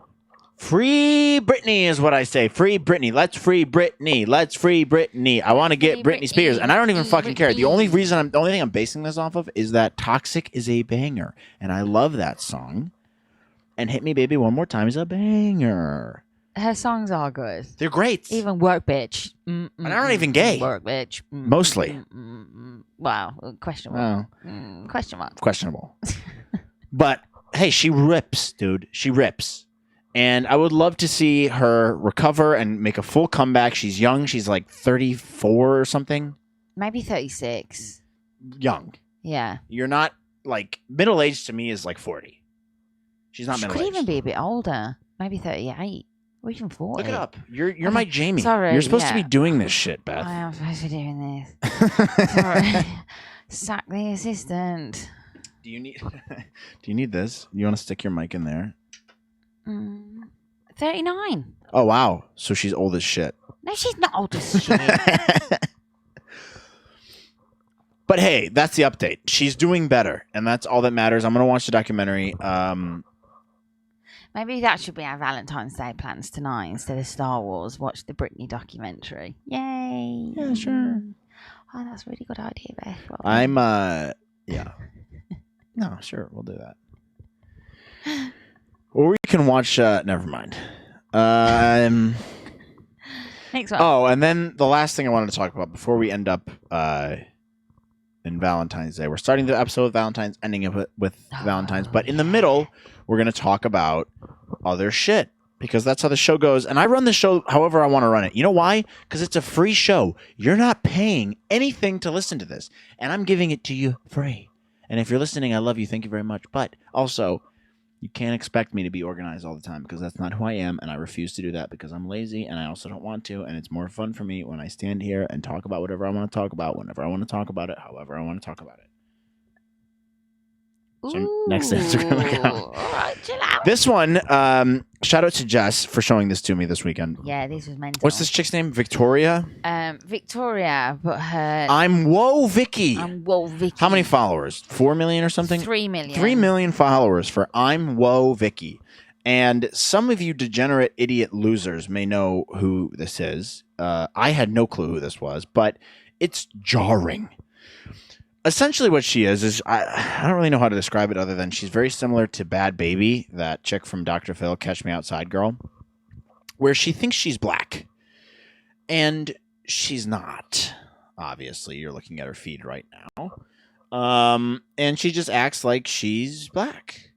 Speaker 1: Free Britney is what I say. Free Britney. Let's free Britney. Let's free Britney. I want to get Britney Spears, and I don't even fucking care. The only thing I'm basing this off of is that "Toxic" is a banger, and I love that song. And "Hit Me Baby One More Time" is a banger.
Speaker 2: Her songs are good.
Speaker 1: They're great.
Speaker 2: Even "Work Bitch."
Speaker 1: And I'm not even gay.
Speaker 2: Work Bitch.
Speaker 1: Mostly.
Speaker 2: Wow. Questionable. Question mark.
Speaker 1: Questionable. But hey, she rips, dude. She rips. And I would love to see her recover and make a full comeback. She's young. She's like 34 or something.
Speaker 2: Maybe 36.
Speaker 1: Young.
Speaker 2: Yeah.
Speaker 1: You're not like middle age to me is like 40. She's not
Speaker 2: She
Speaker 1: middle
Speaker 2: could
Speaker 1: aged.
Speaker 2: even be a bit older. Maybe 38. Or even 40.
Speaker 1: Look it up. You're my Jamie.
Speaker 2: Sorry,
Speaker 1: You're supposed to
Speaker 2: yeah.
Speaker 1: be doing this shit, Beth.
Speaker 2: I am supposed to be doing this. Sorry. Sack the assistant.
Speaker 1: Do you need this? You want to stick your mic in there?
Speaker 2: 39.
Speaker 1: Oh wow. So she's old as shit.
Speaker 2: No, she's not old as shit.
Speaker 1: But hey, that's the update. She's doing better, and that's all that matters. I'm gonna watch the documentary.
Speaker 2: Maybe that should be our Valentine's Day plans tonight instead of Star Wars. Watch the Britney documentary. Yay!
Speaker 1: Yeah, sure.
Speaker 2: Oh, that's a really good idea, Beth. Well
Speaker 1: I'm
Speaker 2: done.
Speaker 1: yeah. No, sure, we'll do that. Or we can watch. Never mind.
Speaker 2: Next one.
Speaker 1: Oh, and then the last thing I wanted to talk about before we end up in Valentine's Day. We're starting the episode with Valentine's, ending it with Valentine's, but in the middle, we're going to talk about other shit because that's how the show goes. And I run the show however I want to run it. You know why? Because it's a free show. You're not paying anything to listen to this, and I'm giving it to you free. And if you're listening, I love you. Thank you very much. But also, you can't expect me to be organized all the time because that's not who I am, and I refuse to do that because I'm lazy, and I also don't want to, and it's more fun for me when I stand here and talk about whatever I want to talk about, whenever I want to talk about it, however I want to talk about it. So next Instagram account.
Speaker 2: All right, chill out.
Speaker 1: This one, shout out to Jess for showing this to me this weekend.
Speaker 2: Yeah, this was mental.
Speaker 1: What's this chick's name? Victoria?
Speaker 2: Victoria, but her...
Speaker 1: I'm Whoa Vicky.
Speaker 2: Whoa Vicky.
Speaker 1: How many followers? 4 million or something?
Speaker 2: 3 million.
Speaker 1: 3 million followers for I'm Whoa Vicky. And some of you degenerate idiot losers may know who this is. I had no clue who this was, but it's jarring. Essentially what she is I don't really know how to describe it other than she's very similar to Bad Baby, that chick from Dr. Phil, Catch Me Outside girl, where she thinks she's black. And she's not. Obviously, you're looking at her feed right now. And she just acts like she's black.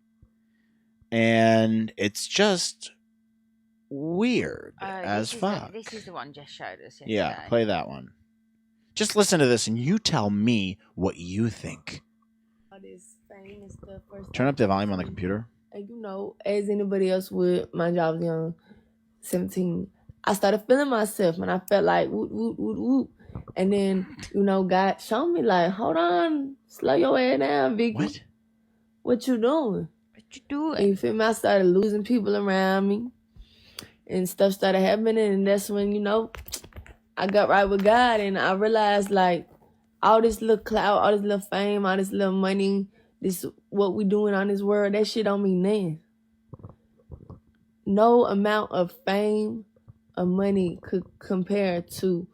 Speaker 1: And it's just weird as fuck.
Speaker 2: This is the one Jess showed us yesterday.
Speaker 1: Yeah, play that one. Just listen to this and you tell me what you think. Turn up the volume on the computer.
Speaker 8: And as anybody else would, mind you, I was young, 17. I started feeling myself and I felt like whoop, whoop, whoop, whoop. And then, God showed me like, hold on, slow your head down, Vicky. What you doing?
Speaker 2: What you doing?
Speaker 8: And you feel me? I started losing people around me and stuff started happening. And that's when, I got right with God and I realized like all this little clout, all this little fame, all this little money, this what we doing on this world, that shit don't mean nothing. No amount of fame or money could compare to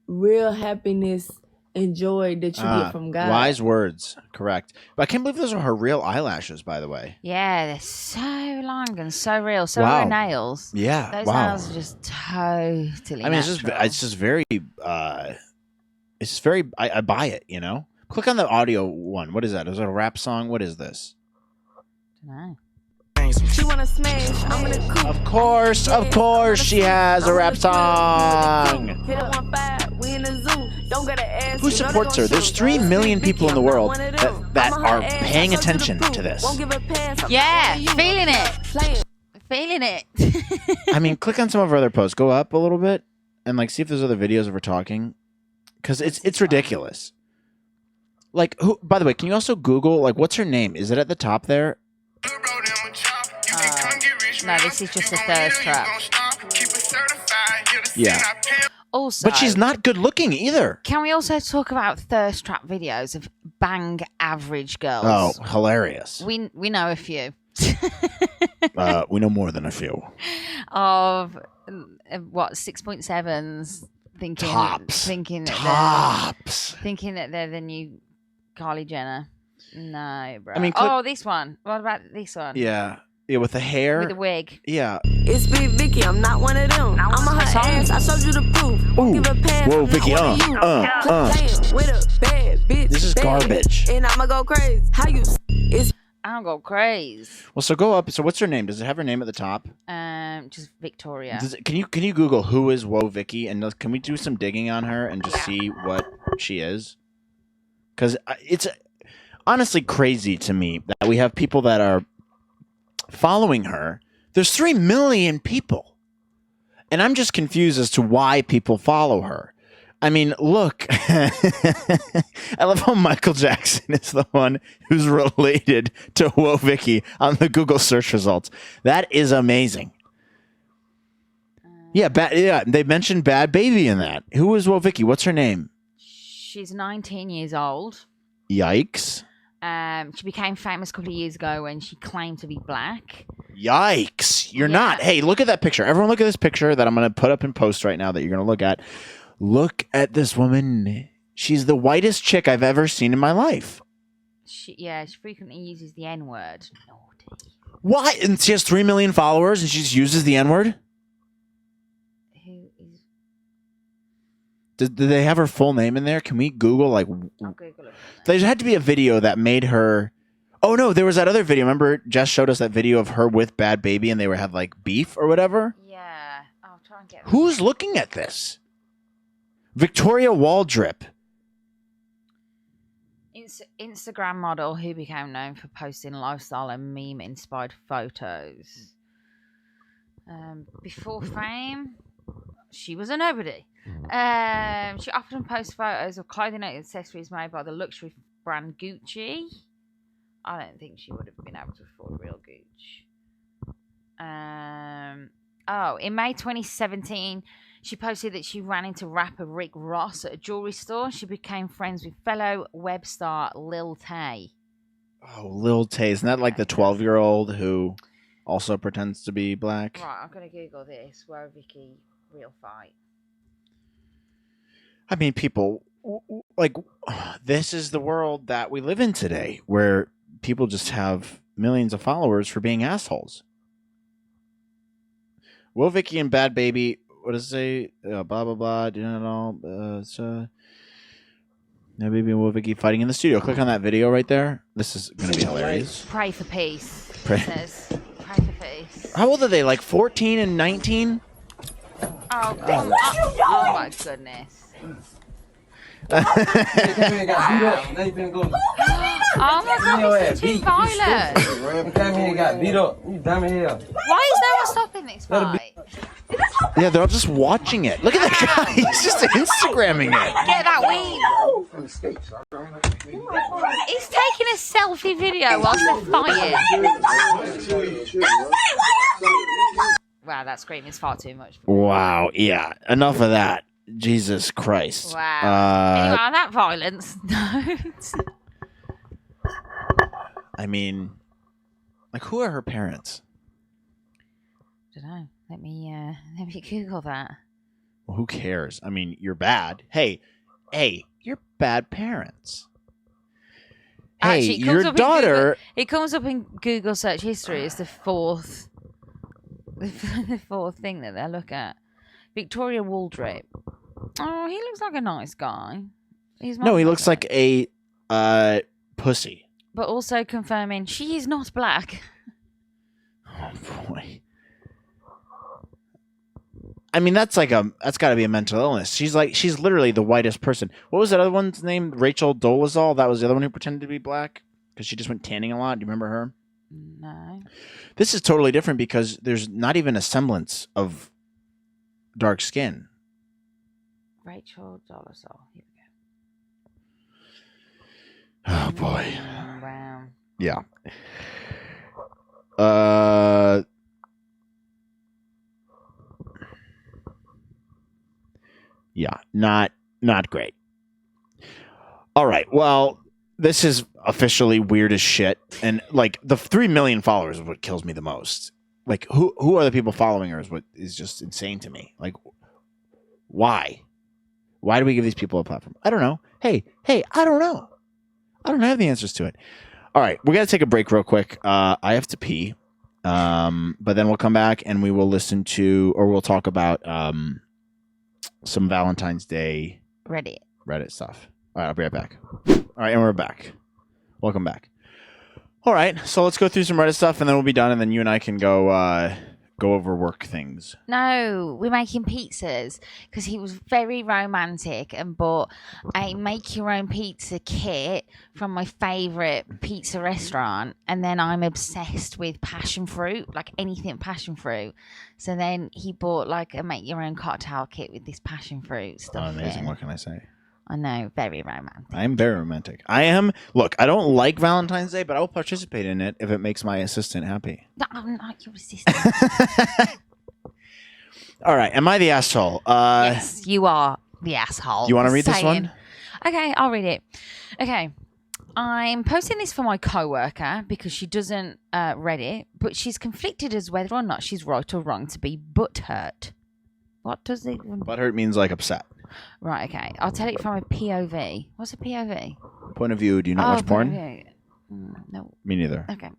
Speaker 8: real happiness and joy that you get from God.
Speaker 1: Wise words, correct. But I can't believe those are her real eyelashes, by the way.
Speaker 2: Yeah, they're so long and so real. So
Speaker 1: Wow.
Speaker 2: are her nails.
Speaker 1: Yeah,
Speaker 2: Those
Speaker 1: wow.
Speaker 2: nails are just totally
Speaker 1: I mean,
Speaker 2: natural.
Speaker 1: it's just very, I buy it, Click on the audio one. What is that? Is it a rap song? What is this?
Speaker 2: No.
Speaker 8: She wanna smash, I'm gonna cook.
Speaker 1: Of course, she has a rap song.
Speaker 8: Hit it 1-5, we in the zoo. Don't gotta ask.
Speaker 1: Who supports her? There's 3 million people in the world that are paying attention to this.
Speaker 2: Yeah, feeling it. Feeling it.
Speaker 1: I mean, click on some of her other posts. Go up a little bit and see if there's other videos of her talking, because it's ridiculous. Who? By the way, can you also Google what's her name? Is it at the top there?
Speaker 2: No, this is just a thirst trap.
Speaker 1: Yeah.
Speaker 2: Also,
Speaker 1: But she's not good looking either.
Speaker 2: Can we also talk about thirst trap videos of bang average girls?
Speaker 1: Oh, hilarious.
Speaker 2: We know a few.
Speaker 1: We know more than a few.
Speaker 2: Of what 6.7s thinking
Speaker 1: Tops.
Speaker 2: thinking that
Speaker 1: Tops.
Speaker 2: thinking that they're the new Kylie Jenner. No, bro.
Speaker 1: I mean,
Speaker 2: this one. What about this one?
Speaker 1: Yeah. Yeah, with the hair.
Speaker 2: With the wig.
Speaker 1: Yeah.
Speaker 8: It's Big Vicky, I'm not one of them. I'm on her ass, I showed you the proof.
Speaker 1: Ooh.
Speaker 8: Give a pass,
Speaker 1: Whoa,
Speaker 8: I'm
Speaker 1: Vicky,
Speaker 8: not one of you. Playing with a bad bitch.
Speaker 1: This is
Speaker 8: bad,
Speaker 1: garbage.
Speaker 8: And I'ma go crazy. How you it's
Speaker 2: I'll go crazy.
Speaker 1: Well, so go up. So what's her name? Does it have her name at the top?
Speaker 2: Just Victoria.
Speaker 1: Can you Google who is Whoa Vicky, and can we do some digging on her and just see what she is? Because it's honestly crazy to me that we have people that are following her. There's 3 million people, and I'm just confused as to why people follow her. I mean, look, I love how Michael Jackson is the one who's related to Whoa Vicky on the Google search results. That is amazing. Yeah, they mentioned Bad Baby in that. Who is Whoa Vicky? What's her name?
Speaker 2: She's 19 years old.
Speaker 1: Yikes.
Speaker 2: She became famous a couple of years ago when she claimed to be black.
Speaker 1: Yikes. You're not. Hey, look at that picture. Everyone look at this picture that I'm going to put up in post right now that you're going to look at. Look at this woman. She's the whitest chick I've ever seen in my life.
Speaker 2: She frequently uses the N-word.
Speaker 1: Why? And she has 3 million followers and she just uses the N-word?
Speaker 2: Who is...
Speaker 1: Did they have her full name in there? Can we Google,
Speaker 2: I'll Google it.
Speaker 1: There had to be a video that made her... Oh, no, there was that other video. Remember, Jess showed us that video of her with Bad Baby and they had, like, beef or whatever?
Speaker 2: Yeah. I'll try and get...
Speaker 1: Who's looking at this? Victoria Waldrip.
Speaker 2: Instagram model who became known for posting lifestyle and meme-inspired photos. Before fame, she was a nobody. She often posts photos of clothing and accessories made by the luxury brand Gucci. I don't think she would have been able to afford real Gucci. In May 2017, she posted that she ran into rapper Rick Ross at a jewelry store. She became friends with fellow web star Lil Tay.
Speaker 1: Oh, Lil Tay. Isn't that like the 12-year-old who also pretends to be black?
Speaker 2: Right, I'm going to Google this. Where Vicky real fight.
Speaker 1: I mean, people, like, this is the world that we live in today, where people just have millions of followers for being assholes. Will Vicky and Bad Baby, what does it say? Blah, blah, blah. Do you know? Bad Baby and Will Vicky fighting in the studio. Click on that video right there. This is going to be hilarious.
Speaker 2: Pray for peace.
Speaker 1: Pray.
Speaker 2: It says, pray for peace.
Speaker 1: How old are they? Like 14 and 19?
Speaker 2: Oh my goodness. Oh my god, this is too violent. Why is no one stopping this fight?
Speaker 1: Yeah, they're all just watching it. Look at that guy. He's just Instagramming it.
Speaker 2: Get that weed. He's taking a selfie video whilst they're fighting. Wow, that scream is far too much.
Speaker 1: Wow, yeah. Enough of that. Jesus Christ.
Speaker 2: Wow. Anyway, on that violence note.
Speaker 1: I mean, like, who are her parents?
Speaker 2: I don't know. Let me Google that.
Speaker 1: Well, who cares? I mean, you're bad. Hey, you're bad parents. Hey,
Speaker 2: Actually, it comes
Speaker 1: your
Speaker 2: up in
Speaker 1: daughter.
Speaker 2: Google, it comes up in Google search history as the fourth thing that they look at. Victoria Waldrip. Oh, he looks like a nice guy.
Speaker 1: No, he looks like a pussy.
Speaker 2: But also confirming she is not black.
Speaker 1: Oh boy. I mean, that's got to be a mental illness. She's literally the whitest person. What was that other one's name? Rachel Dolezal? That was the other one who pretended to be black? Because she just went tanning a lot. Do you remember her?
Speaker 2: No. This
Speaker 1: is totally different because there's not even a semblance of dark skin.
Speaker 2: Rachel Dolezal. Here we
Speaker 1: go. Oh boy.
Speaker 2: Wow.
Speaker 1: Yeah. Not great. All right. Well, this is officially weird as shit. And like the 3 million followers is what kills me the most. Like who are the people following her is what is just insane to me. Like why? Why do we give these people a platform? I don't know. Hey, I don't know. I don't have the answers to it. All right, we got to take a break real quick. I have to pee. But then we'll come back and we will listen to, or we'll talk about some Valentine's Day Reddit stuff. All right, I'll be right back. All right, and we're back. Welcome back. All right, so let's go through some Reddit stuff and then we'll be done and then you and I can go over work things.
Speaker 2: No, we're making pizzas because he was very romantic and bought a make your own pizza kit from my favourite pizza restaurant. And then I'm obsessed with passion fruit, like anything passion fruit. So then he bought like a make your own cocktail kit with this passion fruit stuff.
Speaker 1: Amazing. What can I say?
Speaker 2: I know, very romantic.
Speaker 1: I am very romantic. Look, I don't like Valentine's Day, but I will participate in it if it makes my assistant happy.
Speaker 2: No, I'm not your assistant.
Speaker 1: All right. Am I the asshole?
Speaker 2: Yes, you are the asshole.
Speaker 1: You want to read this one?
Speaker 2: Okay, I'll read it. Okay. I'm posting this for my co-worker because she doesn't read it, but she's conflicted as whether or not she's right or wrong to be butthurt. What does it...
Speaker 1: Butthurt means like upset.
Speaker 2: Right, okay. I'll tell it from a POV. What's a POV?
Speaker 1: Point of view. Do you not watch porn?
Speaker 2: No.
Speaker 1: Me neither.
Speaker 2: Okay.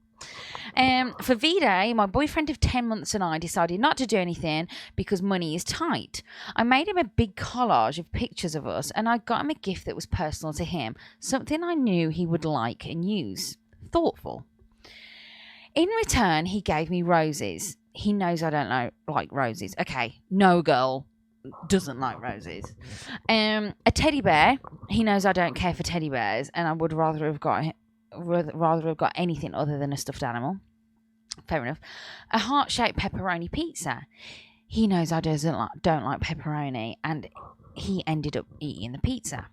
Speaker 2: For V-Day, my boyfriend of 10 months and I decided not to do anything because money is tight. I made him a big collage of pictures of us and I got him a gift that was personal to him, something I knew he would like and use. Thoughtful. In return, he gave me roses. He knows I don't like roses. Okay, no girl doesn't like roses. A teddy bear. He knows I don't care for teddy bears and I would rather have got anything other than a stuffed animal. Fair enough. A heart-shaped pepperoni pizza. He knows I don't like pepperoni and he ended up eating the pizza.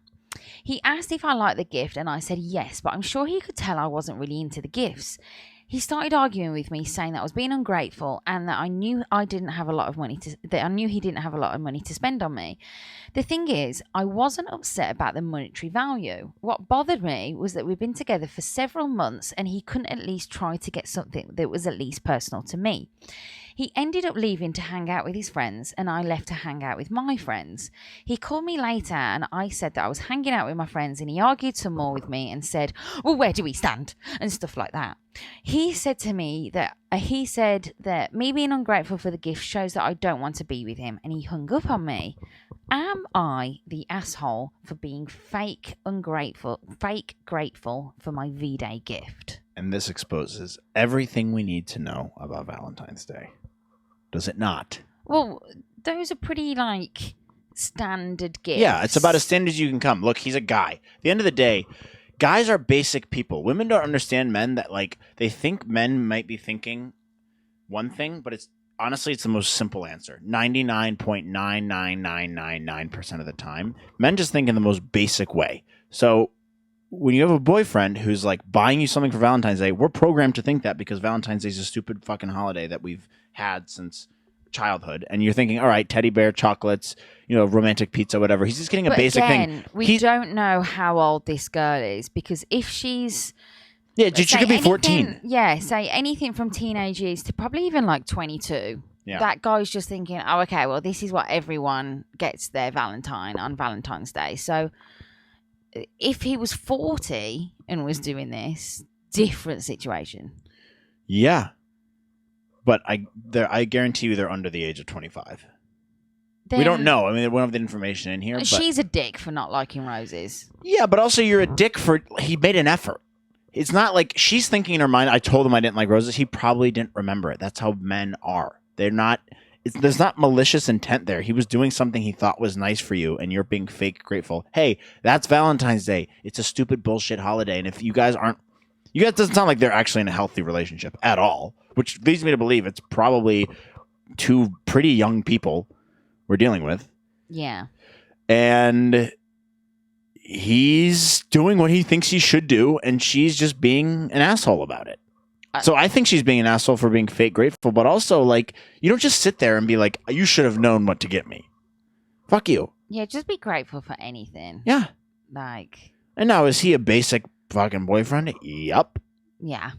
Speaker 2: He asked if I liked the gift and I said yes, but I'm sure he could tell I wasn't really into the gifts. He started arguing with me, saying that I was being ungrateful and that I knew he didn't have a lot of money to spend on me. The thing is, I wasn't upset about the monetary value. What bothered me was that we've been together for several months and he couldn't at least try to get something that was at least personal to me. He ended up leaving to hang out with his friends and I left to hang out with my friends. He called me later and I said that I was hanging out with my friends and he argued some more with me and said, well, where do we stand? And stuff like that. He said that me being ungrateful for the gift shows that I don't want to be with him and he hung up on me. Am I the asshole for being fake grateful for my V-Day gift?
Speaker 1: And this exposes everything we need to know about Valentine's Day. Does it not?
Speaker 2: Well, those are pretty, standard gifts.
Speaker 1: Yeah, it's about as standard as you can come. Look, he's a guy. At the end of the day, guys are basic people. Women don't understand men that, they think men might be thinking one thing, but it's the most simple answer. 99.99999% of the time, men just think in the most basic way. So when you have a boyfriend who's buying you something for Valentine's Day, we're programmed to think that because Valentine's Day is a stupid fucking holiday that we've had since childhood. And you're thinking, all right, teddy bear, chocolates, romantic pizza, whatever. He's just getting a basic thing.
Speaker 2: We don't know how old this girl is because if she's...
Speaker 1: Yeah, she could be 14.
Speaker 2: Yeah, say anything from teenage years to probably even 22. Yeah. That guy's just thinking, oh, okay, well, this is what everyone gets their Valentine on Valentine's Day. So if he was 40 and was doing this, different situation.
Speaker 1: Yeah. But I guarantee you they're under the age of 25. We don't know. I mean, we don't have the information in here.
Speaker 2: She's a dick for not liking roses.
Speaker 1: Yeah, but also you're a dick for... He made an effort. It's not like she's thinking in her mind, I told him I didn't like roses. He probably didn't remember it. That's how men are. They're not... There's not malicious intent there. He was doing something he thought was nice for you, and you're being fake grateful. Hey, that's Valentine's Day. It's a stupid bullshit holiday, and if you guys aren't... You guys doesn't sound like they're actually in a healthy relationship at all, which leads me to believe it's probably two pretty young people we're dealing with.
Speaker 2: Yeah.
Speaker 1: And he's doing what he thinks he should do, and she's just being an asshole about it. So I think she's being an asshole for being fake grateful, but also, you don't just sit there and be like, you should have known what to get me. Fuck you.
Speaker 2: Yeah, just be grateful for anything.
Speaker 1: Yeah.
Speaker 2: Like,
Speaker 1: And now, is he a basic fucking boyfriend? Yup.
Speaker 2: yeah.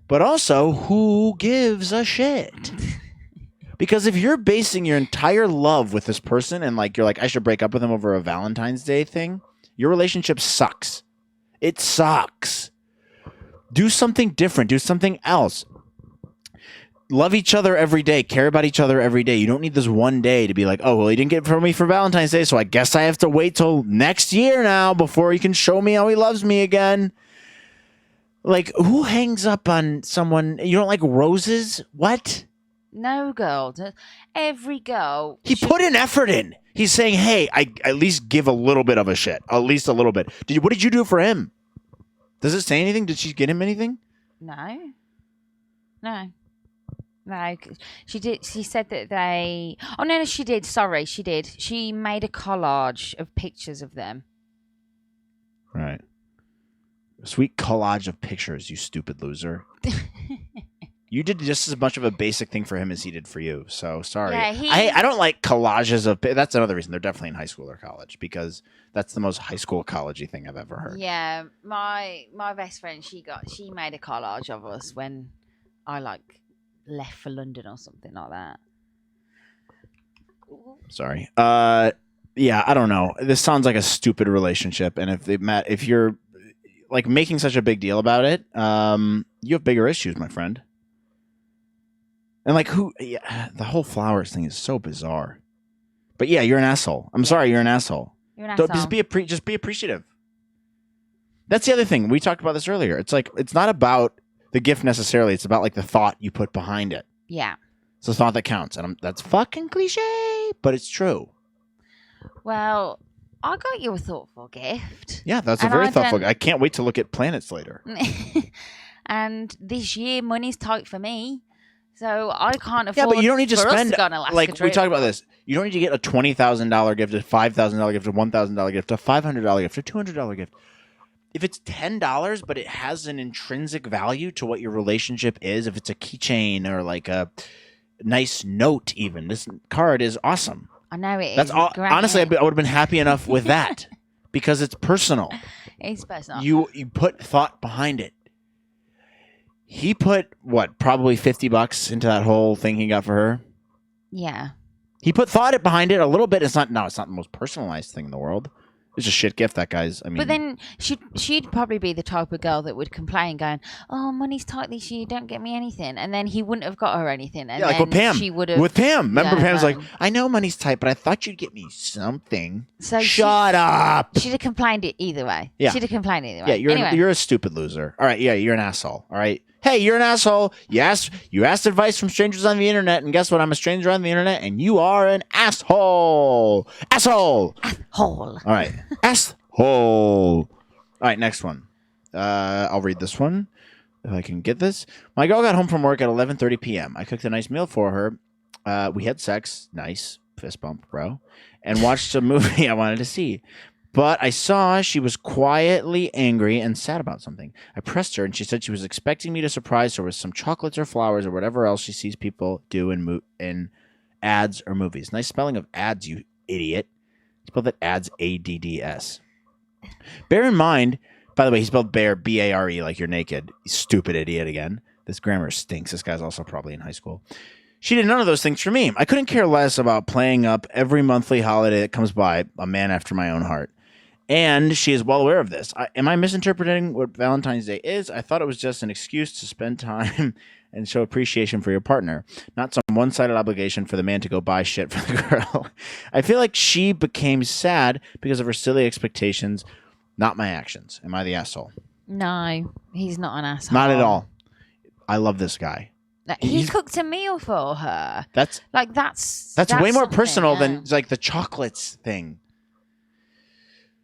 Speaker 1: But also, who gives a shit? Because if you're basing your entire love with this person and like you're like, I should break up with him over a Valentine's Day thing, your relationship sucks. It sucks. Do something different. Do something else. Love each other every day. Care about each other every day. You don't need this one day to be like, oh, well, he didn't get it for me for Valentine's Day, so I guess I have to wait till next year now before he can show me how he loves me again. Like, who hangs up on someone? You don't like roses? What?
Speaker 2: No, girl. Every girl.
Speaker 1: He put an effort in. He's saying, hey, I at least give a little bit of a shit. At least a little bit. What did you do for him? Does it say anything? Did she get him anything?
Speaker 2: No. She did. She said that they. Oh no, she did. Sorry, she did. She made a collage of pictures of them.
Speaker 1: Right. A sweet collage of pictures, you stupid loser. You did just as much of a basic thing for him as he did for you. So sorry.
Speaker 2: Yeah,
Speaker 1: I don't like collages of. That's another reason they're definitely in high school or college, because that's the most high school collegey thing I've ever heard.
Speaker 2: Yeah, my best friend, she made a collage of us when I left for London or something like that.
Speaker 1: Sorry. Yeah, I don't know. This sounds like a stupid relationship, and if you're like making such a big deal about it, you have bigger issues, my friend. And like the whole flowers thing is so bizarre. But yeah, you're an asshole. I'm sorry, you're an asshole.
Speaker 2: You're an asshole.
Speaker 1: Just be appreciative. That's the other thing. We talked about this earlier. It's like it's not about the gift necessarily. It's about like the thought you put behind it.
Speaker 2: Yeah.
Speaker 1: It's the thought that counts, and that's fucking cliche, but it's true.
Speaker 2: Well, I got you a thoughtful gift.
Speaker 1: Yeah, that's a very thoughtful. I can't wait to look at planets later.
Speaker 2: And this year, money's tight for me. So I can't afford.
Speaker 1: Yeah, but you don't need to spend
Speaker 2: to go on an Alaska
Speaker 1: like
Speaker 2: trip.
Speaker 1: we talked about this. You don't need to get a $20,000 gift, a $5,000 gift, a $1,000 gift, a $500 gift, a $200 gift. If it's $10, but it has an intrinsic value to what your relationship is, if it's a keychain or like a nice note, even this card is awesome.
Speaker 2: I know it
Speaker 1: That's
Speaker 2: is.
Speaker 1: all.
Speaker 2: Great.
Speaker 1: Honestly, I would have been happy enough with that because it's personal.
Speaker 2: It's personal.
Speaker 1: You put thought behind it. He put probably $50 into that whole thing he got for her.
Speaker 2: Yeah.
Speaker 1: He put thought behind it a little bit. It's not the most personalized thing in the world. It's a shit gift, that guy's. I mean,
Speaker 2: but then she'd probably be the type of girl that would complain, going, "Oh, money's tight this year. Don't get me anything." And then he wouldn't have got her anything. And
Speaker 1: yeah, like with Pam.
Speaker 2: She would have.
Speaker 1: With Pam, remember Pam's
Speaker 2: no.
Speaker 1: like, "I know money's tight, but I thought you'd get me something."
Speaker 2: So
Speaker 1: shut up.
Speaker 2: She'd have complained it either way.
Speaker 1: Yeah.
Speaker 2: She'd have complained either way.
Speaker 1: Yeah, you're a stupid loser. All right, yeah, you're an asshole. All right. Hey, you're an asshole. You asked advice from strangers on the internet, and guess what? I'm a stranger on the internet, and you are an asshole. Asshole.
Speaker 2: Asshole.
Speaker 1: All right. Asshole. All right, next one. I'll read this one if I can get this. My girl got home from work at 11:30 p.m. I cooked a nice meal for her. We had sex. Nice. Fist bump, bro. And watched a movie I wanted to see. But I saw she was quietly angry and sad about something. I pressed her, and she said she was expecting me to surprise her with some chocolates or flowers or whatever else she sees people do in ads or movies. Nice spelling of ads, you idiot. Spell that ads, A-D-D-S. Bear in mind, by the way, he spelled bear, B-A-R-E, like you're naked. You stupid idiot again. This grammar stinks. This guy's also probably in high school. She did none of those things for me. I couldn't care less about playing up every monthly holiday that comes by, a man after my own heart. And she is well aware of this. Am I misinterpreting what Valentine's Day is? I thought it was just an excuse to spend time and show appreciation for your partner, not some one-sided obligation for the man to go buy shit for the girl. I feel like she became sad because of her silly expectations, not my actions. Am I the asshole?
Speaker 2: No, he's not an asshole.
Speaker 1: Not at all. I love this guy.
Speaker 2: He cooked a meal for her.
Speaker 1: That's way more personal than like the chocolates thing.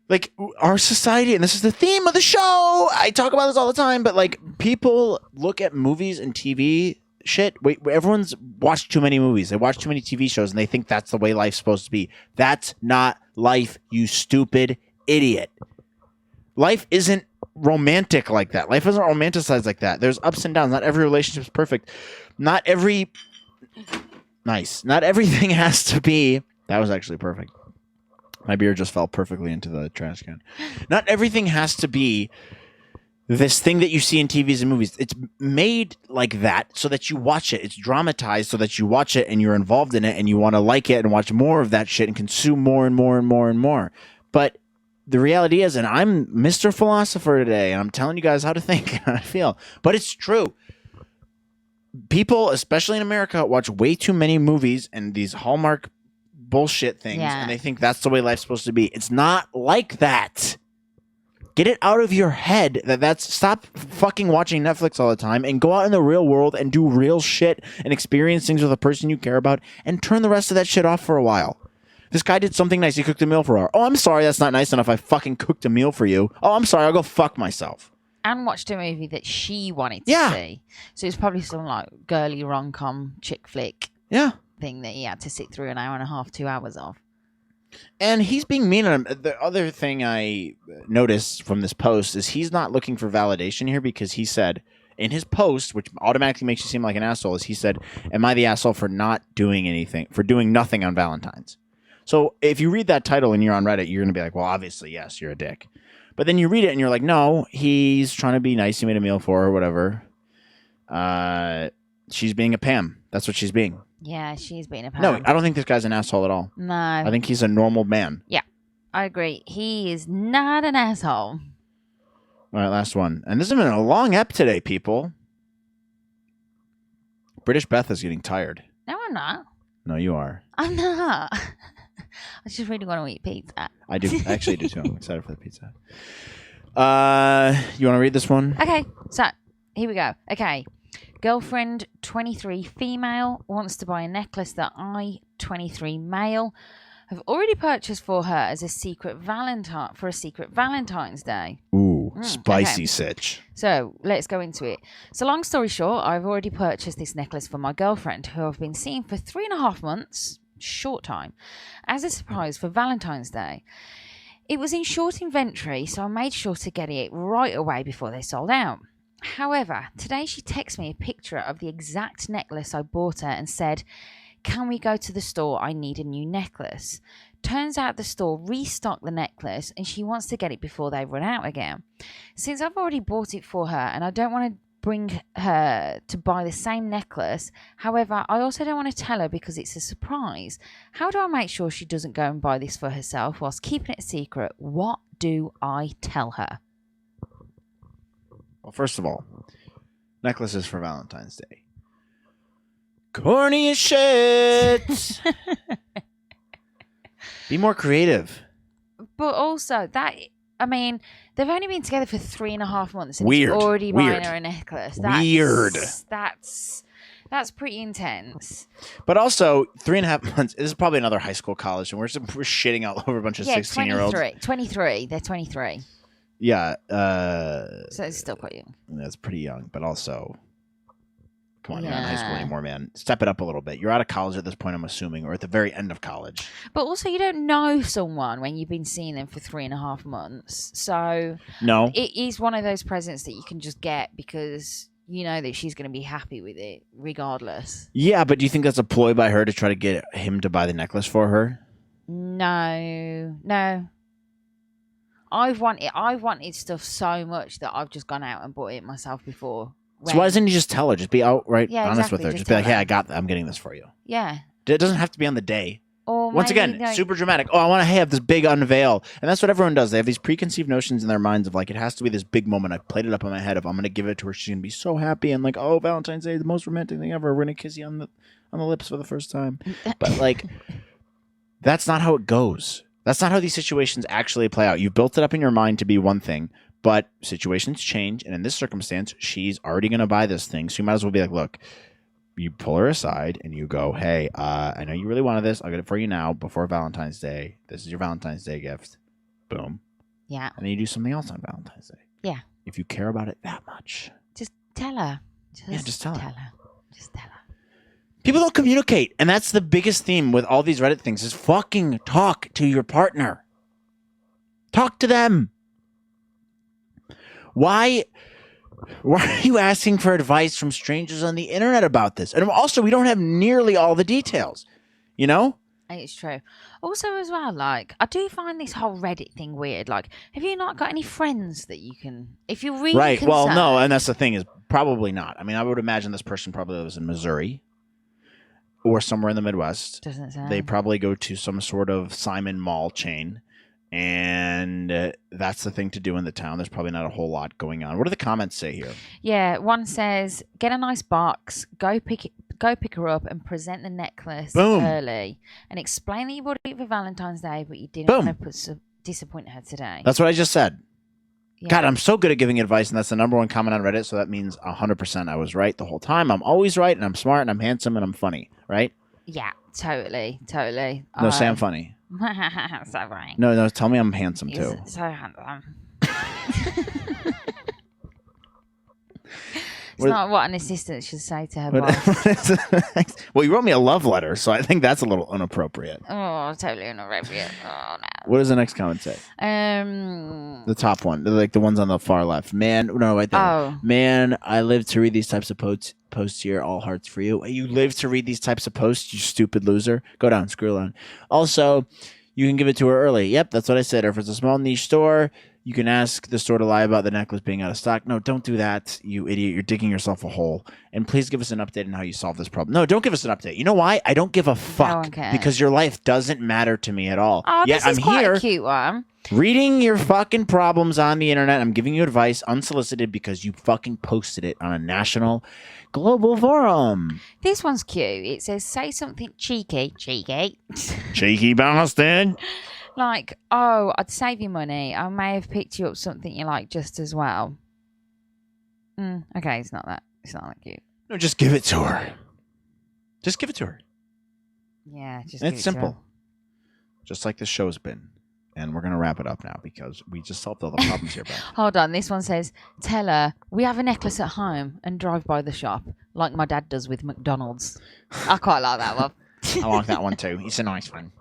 Speaker 1: Like our society, and this is the theme of the show. I talk about this all the time, but like people look at movies and TV shit. Everyone's watched too many movies. They watch too many TV shows, and they think that's the way life's supposed to be. That's not life, you stupid idiot. Life isn't romantic like that. Life isn't romanticized like that. There's ups and downs. Not every relationship is perfect. Not everything has to be. That was actually perfect. My beer just fell perfectly into the trash can. Not everything has to be this thing that you see in TVs and movies. It's made like that so that you watch it. It's dramatized so that you watch it and you're involved in it and you want to like it and watch more of that shit and consume more and more and more and more. But the reality is, and I'm Mr. Philosopher today, and I'm telling you guys how to think and how to feel, but it's true. People, especially in America, watch way too many movies and these Hallmark bullshit things, and they think that's the way life's supposed to be. It's not like that. Get it out of your head that's stop fucking watching Netflix all the time and go out in the real world and do real shit and experience things with a person you care about and turn the rest of that shit off for a while. This guy did something nice. He cooked a meal for her. Oh, I'm sorry, that's not nice enough. I fucking cooked a meal for you. Oh, I'm sorry, I'll go fuck myself.
Speaker 2: And watched a movie that she wanted to see. So it's probably some like girly rom-com chick flick thing that he had to sit through an hour and a half, 2 hours of.
Speaker 1: And he's being mean on him. The other thing I noticed from this post is he's not looking for validation here, because he said in his post, which automatically makes you seem like an asshole, is he said, am I the asshole for not doing anything, for doing nothing on Valentine's? So if you read that title and you're on Reddit, you're going to be like, well, obviously, yes, you're a dick. But then you read it and you're like, no, he's trying to be nice. He made a meal for her or whatever. She's being a Pam. That's what she's being.
Speaker 2: Yeah, she's being a Pam.
Speaker 1: No, I don't think this guy's an asshole at all.
Speaker 2: No.
Speaker 1: I think he's a normal man.
Speaker 2: Yeah, I agree. He is not an asshole.
Speaker 1: All right, last one. And this has been a long ep today, people. British Beth is getting tired.
Speaker 2: No, I'm not.
Speaker 1: No, you are.
Speaker 2: I'm not. I just really want to eat pizza.
Speaker 1: I do. I actually do too. I'm excited for the pizza. You want to read this one?
Speaker 2: Okay, so here we go. Okay. Girlfriend 23 female wants to buy a necklace that I 23 male have already purchased for her as a secret Valentine for a secret Valentine's Day.
Speaker 1: Ooh, spicy
Speaker 2: okay.
Speaker 1: Sitch.
Speaker 2: So let's go into it. So long story short, I've already purchased this necklace for my girlfriend, who I've been seeing for 3.5 months, short time, as a surprise for Valentine's Day. It was in short inventory, so I made sure to get it right away before they sold out. However, today she texted me a picture of the exact necklace I bought her and said, can we go to the store? I need a new necklace. Turns out the store restocked the necklace and she wants to get it before they run out again. Since I've already bought it for her and I don't want to bring her to buy the same necklace, however, I also don't want to tell her because it's a surprise. How do I make sure she doesn't go and buy this for herself whilst keeping it a secret? What do I tell her?
Speaker 1: Well, first of all, necklaces for Valentine's Day. Corny as shit. Be more creative.
Speaker 2: But also, they've only been together for 3.5 months and
Speaker 1: Weird.
Speaker 2: he's already buying
Speaker 1: Weird.
Speaker 2: her a necklace.
Speaker 1: Weird.
Speaker 2: That's pretty intense.
Speaker 1: But also, 3.5 months, this is probably another high school, college, and we're shitting all over a bunch of 16-year-olds.
Speaker 2: 23. They're 23.
Speaker 1: Yeah.
Speaker 2: So it's still quite young.
Speaker 1: That's pretty young, but also, come on, you're not in high school anymore, man. Step it up a little bit. You're out of college at this point, I'm assuming, or at the very end of college.
Speaker 2: But also, you don't know someone when you've been seeing them for 3.5 months. So
Speaker 1: no,
Speaker 2: it is one of those presents that you can just get because you know that she's going to be happy with it regardless.
Speaker 1: Yeah, but do you think that's a ploy by her to try to get him to buy the necklace for her?
Speaker 2: No. I've wanted stuff so much that I've just gone out and bought it myself before.
Speaker 1: So why doesn't he just tell her? Just be outright honest with her.
Speaker 2: Just
Speaker 1: Just be like,
Speaker 2: tell
Speaker 1: hey,
Speaker 2: her.
Speaker 1: I got that. I'm getting this for you.
Speaker 2: Yeah.
Speaker 1: It doesn't have to be on the day.
Speaker 2: Or
Speaker 1: Once
Speaker 2: maybe,
Speaker 1: again, super dramatic. Oh, I want to have this big unveil. And that's what everyone does. They have these preconceived notions in their minds of like, it has to be this big moment. I've played it up in my head of I'm going to give it to her. She's going to be so happy. And like, oh, Valentine's Day, the most romantic thing ever. We're going to kiss you on the lips for the first time. But like, that's not how it goes. That's not how these situations actually play out. You've built it up in your mind to be one thing, but situations change. And in this circumstance, she's already going to buy this thing. So you might as well be like, look, you pull her aside and you go, hey, I know you really wanted this. I'll get it for you now before Valentine's Day. This is your Valentine's Day gift. Boom.
Speaker 2: Yeah.
Speaker 1: And then you do something else on Valentine's Day.
Speaker 2: Yeah.
Speaker 1: If you care about it that much.
Speaker 2: Just tell her.
Speaker 1: Just tell her.
Speaker 2: Just tell her.
Speaker 1: People don't communicate. And that's the biggest theme with all these Reddit things is fucking talk to your partner. Talk to them. Why are you asking for advice from strangers on the internet about this? And also, we don't have nearly all the details. You know?
Speaker 2: It's true. Also, as well, like, I do find this whole Reddit thing weird. Like, have you not got any friends that you can, if you're really
Speaker 1: Right. Well, no,
Speaker 2: concerned-
Speaker 1: and that's the thing is probably not. I mean, I would imagine this person probably lives in Missouri or somewhere in the Midwest.
Speaker 2: Doesn't say.
Speaker 1: They probably go to some sort of Simon Mall chain, and that's the thing to do in the town. There's probably not a whole lot going on. What do the comments say here?
Speaker 2: Yeah, one says, get a nice box, go pick her up and present the necklace
Speaker 1: Boom.
Speaker 2: early and explain that you bought it for Valentine's Day, but you didn't
Speaker 1: Boom.
Speaker 2: want to disappoint her today.
Speaker 1: That's what I just said.
Speaker 2: Yeah.
Speaker 1: God, I'm so good at giving advice, and that's the number one comment on Reddit, so that means 100% I was right the whole time. I'm always right, and I'm smart, and I'm handsome, and I'm funny, right?
Speaker 2: Yeah, totally.
Speaker 1: No, say I'm funny.
Speaker 2: So right.
Speaker 1: No, tell me I'm handsome,
Speaker 2: He's
Speaker 1: too.
Speaker 2: so handsome. It's
Speaker 1: What-
Speaker 2: not what an assistant should say to her boss.
Speaker 1: Well, you wrote me a love letter, so I think that's a little inappropriate.
Speaker 2: Oh, totally inappropriate. Oh, no.
Speaker 1: What does the next comment say? The top one, like the ones on the far left. Man, no, right there.
Speaker 2: Oh.
Speaker 1: Man, I live to read these types of posts here. All hearts for you. You live to read these types of posts, you stupid loser. Go down, screw down. Also, you can give it to her early. Yep, that's what I said. Or if it's a small niche store, you can ask the store to lie about the necklace being out of stock. No, don't do that, you idiot. You're digging yourself a hole. And please give us an update on how you solve this problem. No, don't give us an update. You know why? I don't give a fuck.
Speaker 2: one cares.
Speaker 1: Because your life doesn't matter to me at all.
Speaker 2: Oh,
Speaker 1: Yet
Speaker 2: this is
Speaker 1: I'm
Speaker 2: quite
Speaker 1: here
Speaker 2: a cute one.
Speaker 1: reading your fucking problems on the internet. I'm giving you advice unsolicited because you fucking posted it on a national global forum.
Speaker 2: This one's cute. It says, say something cheeky.
Speaker 1: Cheeky bastard.
Speaker 2: Like, oh, I'd save you money. I may have picked you up something you like just as well. Okay, it's not that cute.
Speaker 1: No, just give it to her. Just give it to her.
Speaker 2: Yeah, just give
Speaker 1: It's
Speaker 2: it to
Speaker 1: simple.
Speaker 2: her.
Speaker 1: Just like this show's been. And we're going to wrap it up now because we just solved all the problems here, Beth.
Speaker 2: Hold on, this one says, tell her we have a necklace at home and drive by the shop like my dad does with McDonald's. I quite like that one.
Speaker 1: I like that one too. It's a nice one.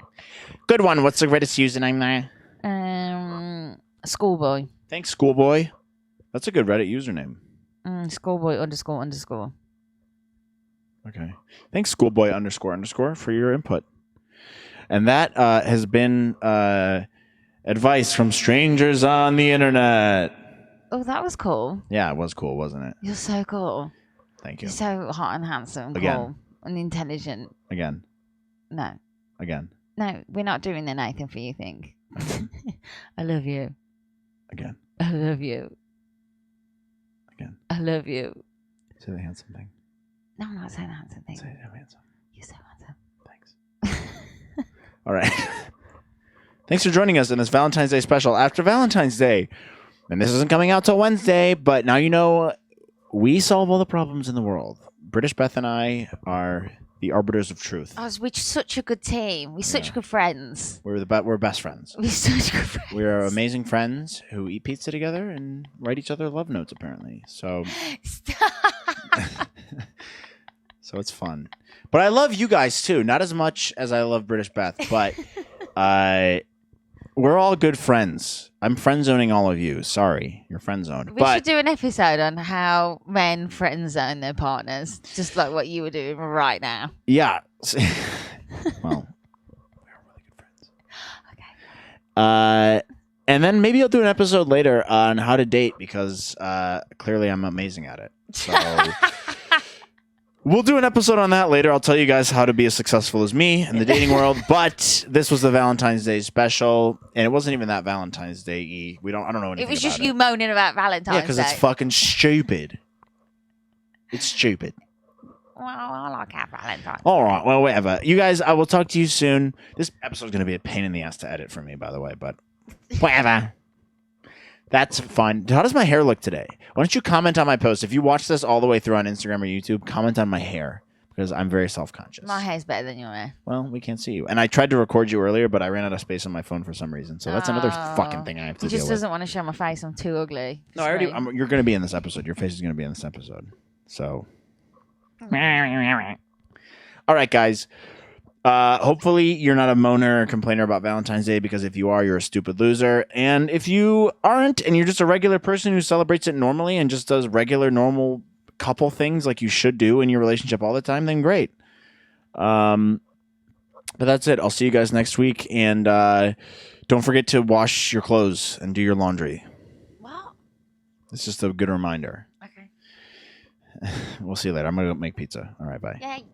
Speaker 1: Good one. What's the Reddit's username there?
Speaker 2: Schoolboy.
Speaker 1: Thanks, Schoolboy. That's a good Reddit username.
Speaker 2: Schoolboy __.
Speaker 1: Okay. Thanks, Schoolboy __ for your input. And that has been advice from strangers on the internet.
Speaker 2: Oh, that was cool.
Speaker 1: Yeah, it was cool, wasn't it?
Speaker 2: You're so cool.
Speaker 1: Thank you.
Speaker 2: You're so hot and handsome,
Speaker 1: Again.
Speaker 2: cool, and intelligent.
Speaker 1: Again.
Speaker 2: No, we're not doing the Nathan for you thing. I love you.
Speaker 1: Again.
Speaker 2: I love you.
Speaker 1: Again.
Speaker 2: I love you.
Speaker 1: Say the handsome thing.
Speaker 2: No, I'm not saying the handsome thing.
Speaker 1: Say it, I'm handsome.
Speaker 2: You're so handsome.
Speaker 1: Thanks. All right. Thanks for joining us in this Valentine's Day special after Valentine's Day. And this isn't coming out till Wednesday, but now you know we solve all the problems in the world. British Beth and I are the arbiters of truth.
Speaker 2: Oh, we're such a good team. We're such good friends.
Speaker 1: We're best friends.
Speaker 2: We're such good friends.
Speaker 1: We are amazing friends who eat pizza together and write each other love notes, apparently. So, so it's fun. But I love you guys too. Not as much as I love British Beth, but we're all good friends. I'm friend zoning all of you. Sorry, you're friend zoned.
Speaker 2: We should do an episode on how men friend zone their partners, just like what you were doing right now.
Speaker 1: Yeah. Well, we're really good friends. Okay. And then maybe I'll do an episode later on how to date because clearly I'm amazing at it. So we'll do an episode on that later. I'll tell you guys how to be as successful as me in the dating world. But this was the Valentine's Day special, and it wasn't even that Valentine's Day-y. I don't know anything.
Speaker 2: It was
Speaker 1: about
Speaker 2: just you moaning about Valentine's
Speaker 1: Yeah, because
Speaker 2: Day.
Speaker 1: it's fucking stupid. It's stupid.
Speaker 2: Well, I like our Valentine's.
Speaker 1: All right, well, whatever. You guys, I will talk to you soon. This episode's going to be a pain in the ass to edit for me, by the way, but whatever. That's fine. How does my hair look today? Why don't you comment on my post? If you watch this all the way through on Instagram or YouTube, comment on my hair because I'm very self-conscious.
Speaker 2: My hair's better than your hair.
Speaker 1: Well, we can't see you. And I tried to record you earlier, but I ran out of space on my phone for some reason. So that's another fucking thing I have to
Speaker 2: He
Speaker 1: deal
Speaker 2: just
Speaker 1: with.
Speaker 2: doesn't want to show my face. I'm too ugly.
Speaker 1: No, I already. You're going to be in this episode. Your face is going to be in this episode. So. All right, guys. Hopefully you're not a moaner or complainer about Valentine's Day because if you are, you're a stupid loser. And if you aren't and you're just a regular person who celebrates it normally and just does regular, normal couple things like you should do in your relationship all the time, then great. But that's it. I'll see you guys next week. And don't forget to wash your clothes and do your laundry.
Speaker 2: What?
Speaker 1: It's just a good reminder.
Speaker 2: Okay.
Speaker 1: We'll see you later. I'm going to go make pizza. All right, bye.
Speaker 2: Yay.